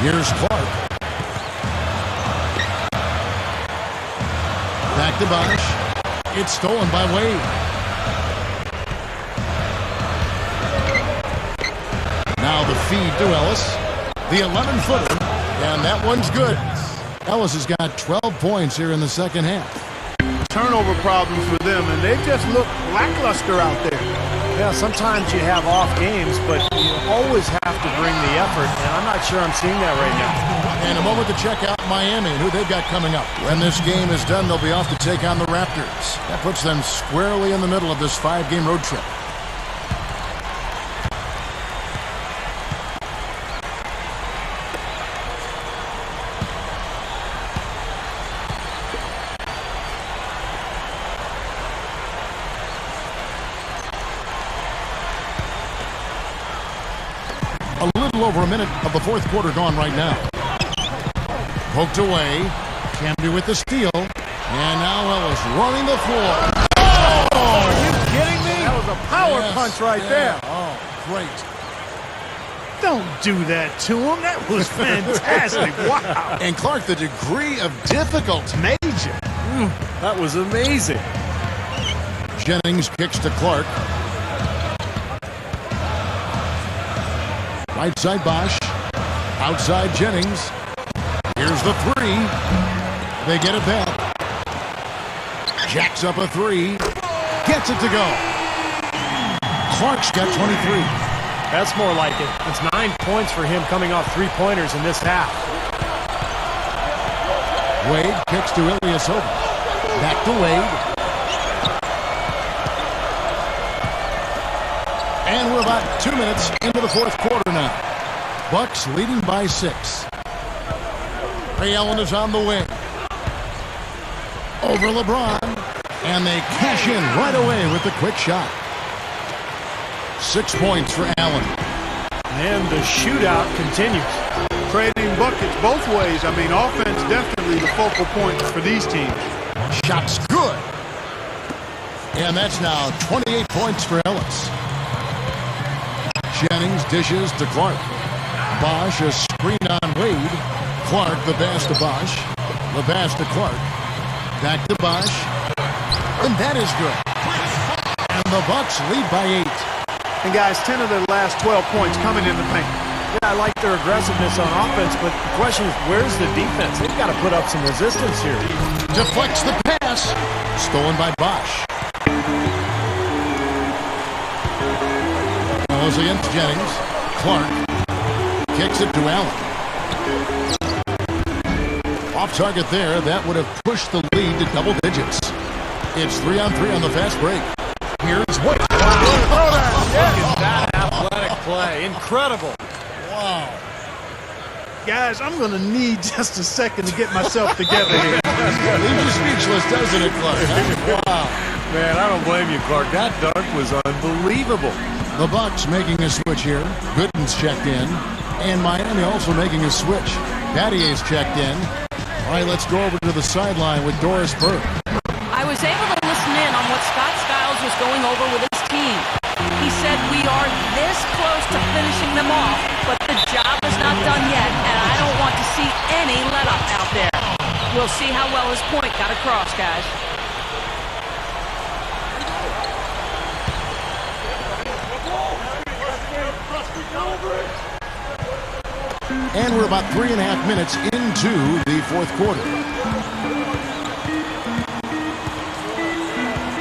Here's Clark. Back to Bosh. It's stolen by Wade. Now the feed to Ellis. The 11-footer. And that one's good. Ellis has got 12 points here in the second half. Turnover problems for them, and they just look lackluster out there. Yeah, sometimes you have off games, but you always have to bring the effort, and I'm not sure I'm seeing that right now. And a moment to check out Miami and who they've got coming up. When this game is done, they'll be off to take on the Raptors. That puts them squarely in the middle of this 5-game road trip. Over a minute of the fourth quarter gone right now. Poked away. Camby with the steal. And now Ellis running the floor. Oh, are you kidding me? That was a power punch right there. Oh, great. Don't do that to him. That was fantastic. Wow. And Clark, the degree of difficulty. Major. That was amazing. Jennings kicks to Clark. Right side Bosh. Outside Jennings. Here's the 3. They get it back. Jacks up a 3. Gets it to go. Clark's got 23. That's more like it. It's 9 points for him coming off 3-pointers in this half. Wade kicks to Ilyasova. Back to Wade. And we're about 2 minutes into the fourth quarter now. Bucks leading by 6. Ray Allen is on the wing. Over LeBron. And they cash in right away with the quick shot. 6 points for Allen. And the shootout continues. Trading buckets both ways. I mean, offense definitely the focal point for these teams. Shot's good. And that's now 28 points for Ellis. Jennings dishes to Clark. Bosh a screen on Wade. Clark the pass to Bosh. The pass to Clark. Back to Bosh. And that is good. And the Bucks lead by 8. And guys, 10 of their last 12 points coming in the paint. Yeah, I like their aggressiveness on offense, but the question is, where's the defense? They've got to put up some resistance here. Deflects the pass. Stolen by Bosh. Goes against Jennings. Clark kicks it to Allen. Off target there. That would have pushed the lead to double digits. It's 3-on-3 on the fast break. Here's Wade. Look at that athletic play. Incredible. Wow. Guys, I'm going to need just a second to get myself together here. Leaves you speechless, doesn't it, Clark? Wow. Man, I don't blame you, Clark. That dunk was unbelievable. The Bucks making a switch here. Gooden's checked in. And Miami also making a switch. Battier's checked in. All right, let's go over to the sideline with Doris Burke. I was able to listen in on what Scott Skiles was going over with his team. He said we are this close to finishing them off, but the job is not not done yet, and I don't want to see any let-up out there. We'll see how well his point got across, guys. And we're about 3.5 minutes into the fourth quarter.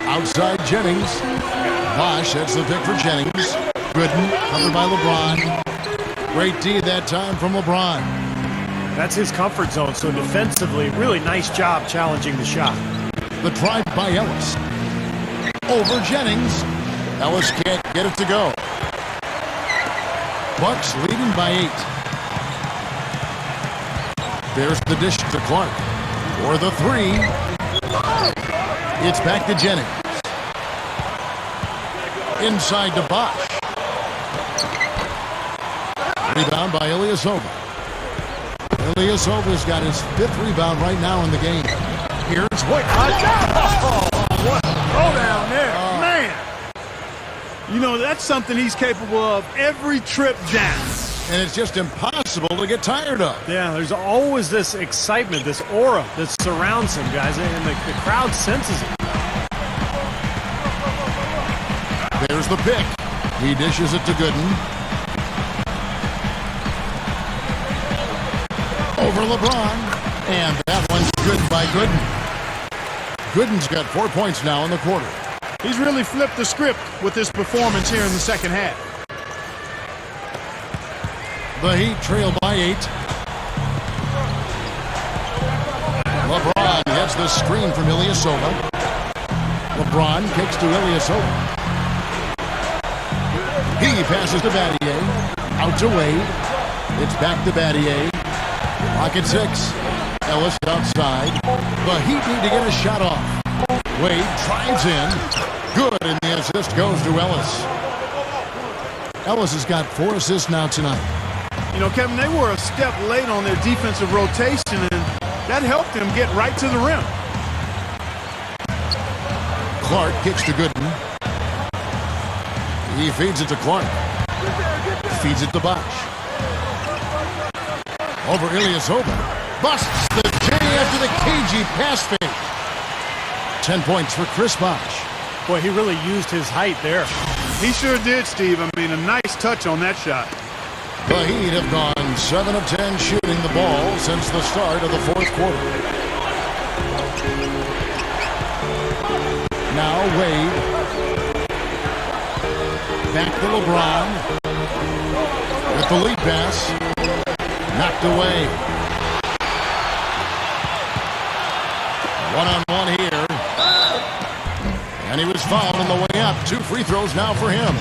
Outside Jennings. Bosh, that's the pick for Jennings. Gooden, covered by LeBron. Great D that time from LeBron. That's his comfort zone, so defensively, really nice job challenging the shot. The drive by Ellis. Over Jennings. Ellis can't get it to go. Bucks leading by 8. There's the dish to Clark. For the 3. It's back to Jennings. Inside to Bosh. Rebound by Ilyasova. Ilyasova's got his 5th rebound right now in the game. Here's White. Oh, what a throw down there. Man. You know, that's something he's capable of every trip down. And it's just impossible to get tired of. Yeah, there's always this excitement, this aura that surrounds him, guys, and the crowd senses it. There's the pick. He dishes it to Gooden. Over LeBron. And that one's good by Gooden. Gooden's got 4 points now in the quarter. He's really flipped the script with his performance here in the second half. The Heat trail by 8. LeBron gets the screen from Ilyasova. LeBron kicks to Ilyasova. He passes to Battier. Out to Wade. It's back to Battier. Pocket 6. Ellis outside. The Heat need to get a shot off. Wade drives in. Good, and the assist goes to Ellis. Ellis has got 4 assists now tonight. You know, Kevin, they were a step late on their defensive rotation, and that helped them get right to the rim. Clark kicks to Gooden. He feeds it to Clark. Feeds it to Bosh. Over Ilyasova. Busts the J after the cagey pass fake. 10 points for Chris Bosh. Boy, he really used his height there. He sure did, Steve. I mean, a nice touch on that shot. The Heat have gone 7 of 10 shooting the ball since the start of the fourth quarter. Now Wade. Back to LeBron. With the lead pass. Knocked away. One-on-one here. And he was fouled on the way up. 2 free throws now for him.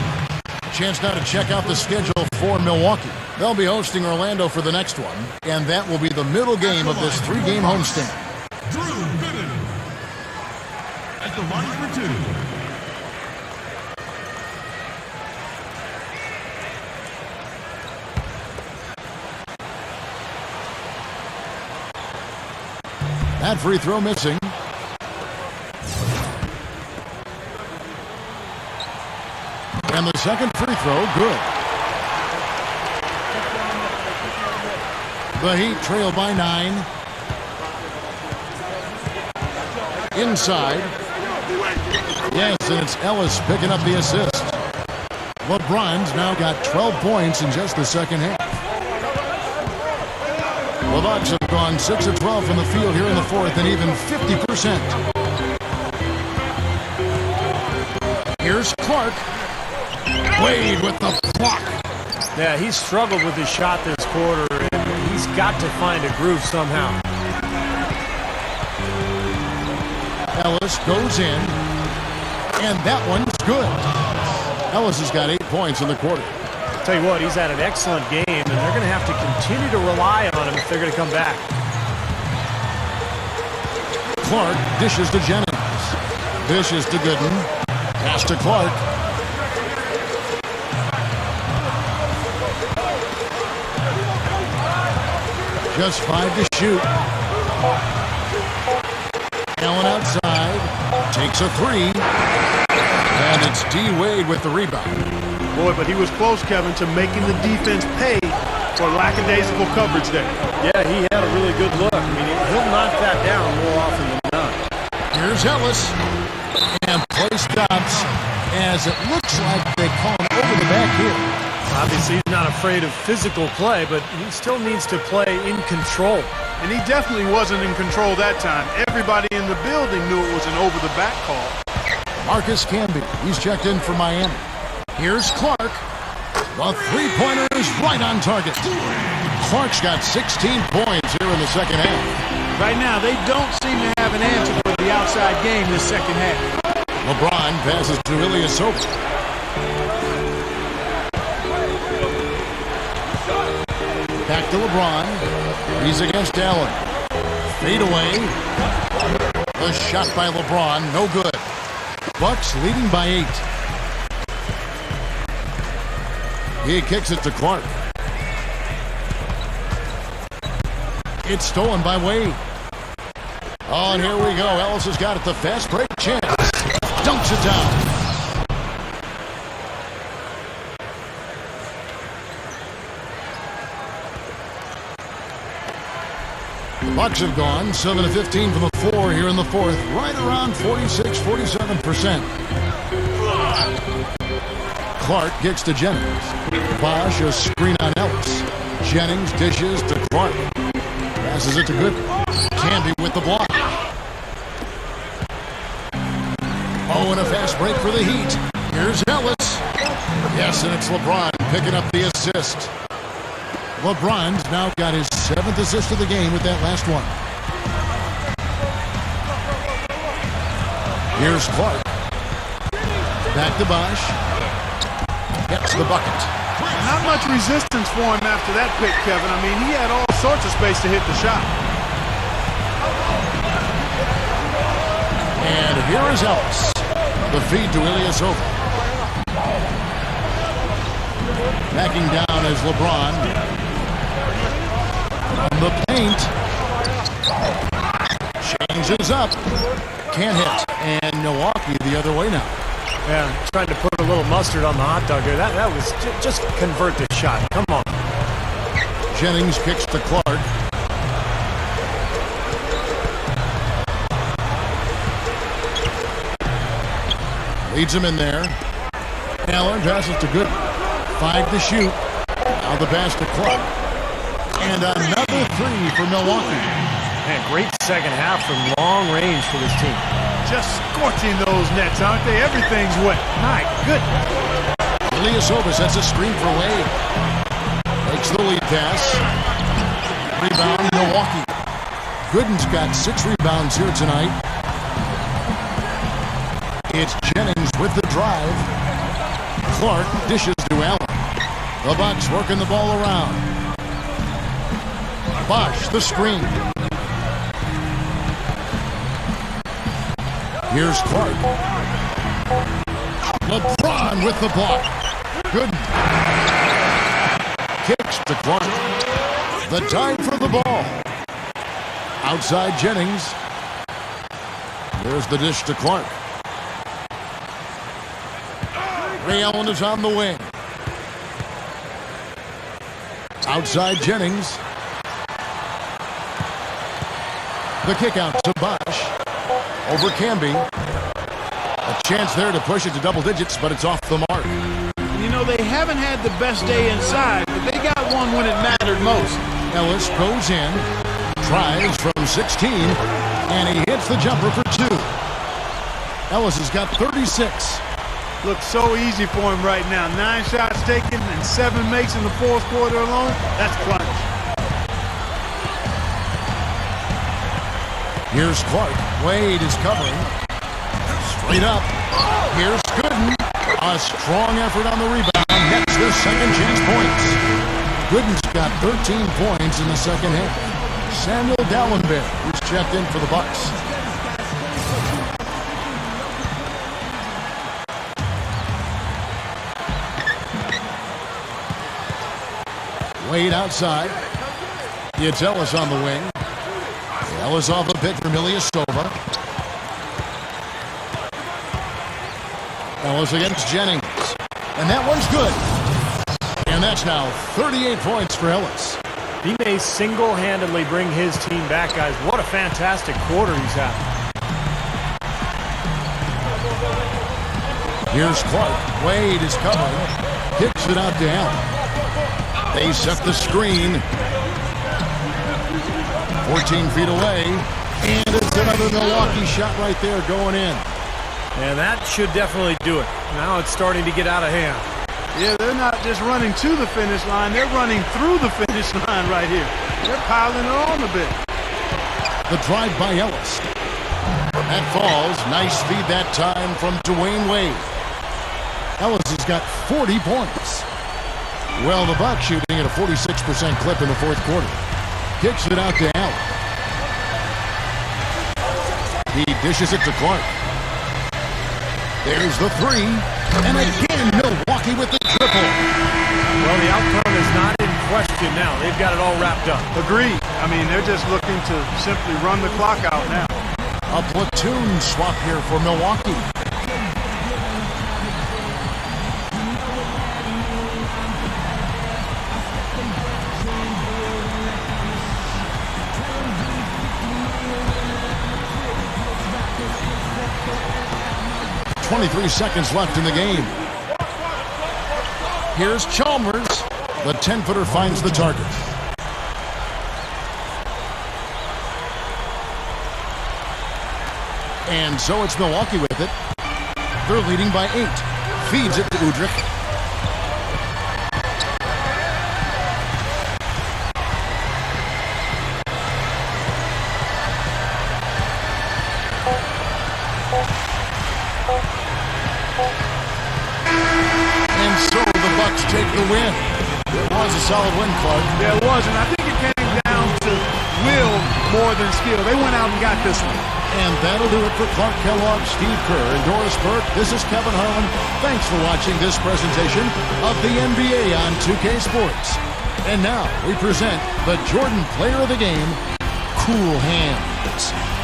Chance now to check out the schedule for Milwaukee. They'll be hosting Orlando for the next one, and that will be the middle game of this 3-game homestand. At the line for 2. That free throw missing. And the second free throw, good. The Heat trail by 9. Inside. Yes, and it's Ellis picking up the assist. LeBron's now got 12 points in just the second half. The Bucks have gone 6 of 12 from the field here in the fourth and even 50%. Here's Clark. Wade with the block. Yeah, he's struggled with his shot this quarter, and he's got to find a groove somehow. Ellis goes in, and that one's good. Ellis has got 8 points in the quarter. Tell you what, he's had an excellent game, and they're going to have to continue to rely on him if they're going to come back. Clark dishes to Jennings. Dishes to Gooden. Pass to Clark. Just 5 to shoot. Allen outside. Takes a 3. And it's D. Wade with the rebound. Boy, but he was close, Kevin, to making the defense pay for lackadaisical coverage there. Yeah, he had a really good look. I mean, he'll knock that down more often than not. Here's Ellis. And play stops as it looks like they call him over the back here. Obviously, he's not afraid of physical play, but he still needs to play in control. And he definitely wasn't in control that time. Everybody in the building knew it was an over-the-back call. Marcus Camby, he's checked in for Miami. Here's Clark. The three-pointer is right on target. Clark's got 16 points here in the second half. Right now, they don't seem to have an answer for the outside game this second half. LeBron passes to Ilyasova. Back to LeBron. He's against Allen. Fade away. The shot by LeBron, no good. Bucks leading by 8. He kicks it to Clark. It's stolen by Wade. Oh, and here we go. Ellis has got it. The fast break chance. Dunks it down. Bucks have gone 7-15 from the floor here in the fourth. Right around 46-47%. Clark kicks to Jennings. Bosh a screen on Ellis. Jennings dishes to Clark. Passes it to Good. Camby with the block. Oh, and a fast break for the Heat. Here's Ellis. Yes, and it's LeBron picking up the assist. LeBron's now got his 7th assist of the game with that last one. Here's Clark. Back to Bosh. Gets the bucket. Not much resistance for him after that pick, Kevin. I mean, he had all sorts of space to hit the shot. And here is Ellis. The feed to Ilyasova. Backing down is LeBron. From the paint. Changes up. Can't hit. And Milwaukee the other way now. Yeah, trying to put a little mustard on the hot dog here. That was just convert the shot. Come on. Jennings kicks to Clark. Leads him in there. Allen passes to Good. 5 to shoot. Now the pass to Clark. And another 3 for Milwaukee. Man, great second half from long range for this team. Just scorching those nets, aren't they? Everything's wet. My goodness. Ilyasova sets a screen for Wade. Makes the lead pass. Rebound, Milwaukee. Gooden's got 6 rebounds here tonight. It's Jennings with the drive. Clark dishes to Allen. The Bucks working the ball around. Bosh the screen. Here's Clark. LeBron with the block. Good. Kicks to Clark. The time for the ball. Outside Jennings. There's the dish to Clark. Ray Allen is on the wing. Outside Jennings. The kick out to Bosh. Over Camby. A chance there to push it to double digits, but it's off the mark. You know, they haven't had the best day inside, but they got one when it mattered most. Ellis goes in, tries from 16, and he hits the jumper for 2. Ellis has got 36. Looks so easy for him right now. 9 shots taken and 7 makes in the fourth quarter alone. That's clutch. Here's Clark. Wade is covering. Straight up. Here's Gooden. A strong effort on the rebound. Nets their second chance points. Gooden's got 13 points in the second half. Samuel Dallenberg, who's checked in for the Bucks. Wade outside. It's Ellis on the wing. Ellis off a pick from Ilyasova. Ellis against Jennings. And that one's good. And that's now 38 points for Ellis. He may single-handedly bring his team back, guys. What a fantastic quarter he's having. Here's Clark. Wade is covering. Kicks it out to Allen. They set the screen. 14 feet away. And it's another Milwaukee shot right there going in. And that should definitely do it. Now it's starting to get out of hand. Yeah, they're not just running to the finish line. They're running through the finish line right here. They're piling it on a bit. The drive by Ellis. That falls. Nice feed that time from Dwayne Wade. Ellis has got 40 points. Well, the Bucks shooting at a 46% clip in the fourth quarter. Kicks it out to Allen. He dishes it to Clark. There's the three. And again, Milwaukee with the triple. Well, the outcome is not in question now. They've got it all wrapped up. Agreed. I mean, they're just looking to simply run the clock out now. A platoon swap here for Milwaukee. .23 seconds left in the game. Here's Chalmers. The 10-footer finds the target. And so it's Milwaukee with it. They're leading by 8. Feeds it to Udrih. And so the Bucks take the win. It was a solid win, Clark. Yeah, it was, and I think it came down to will more than skill. They went out and got this one. And that'll do it for Clark Kellogg, Steve Kerr, and Doris Burke. This is Kevin Harlan. Thanks for watching this presentation of the NBA on 2K Sports. And now we present the Jordan Player of the Game, Cool Hands.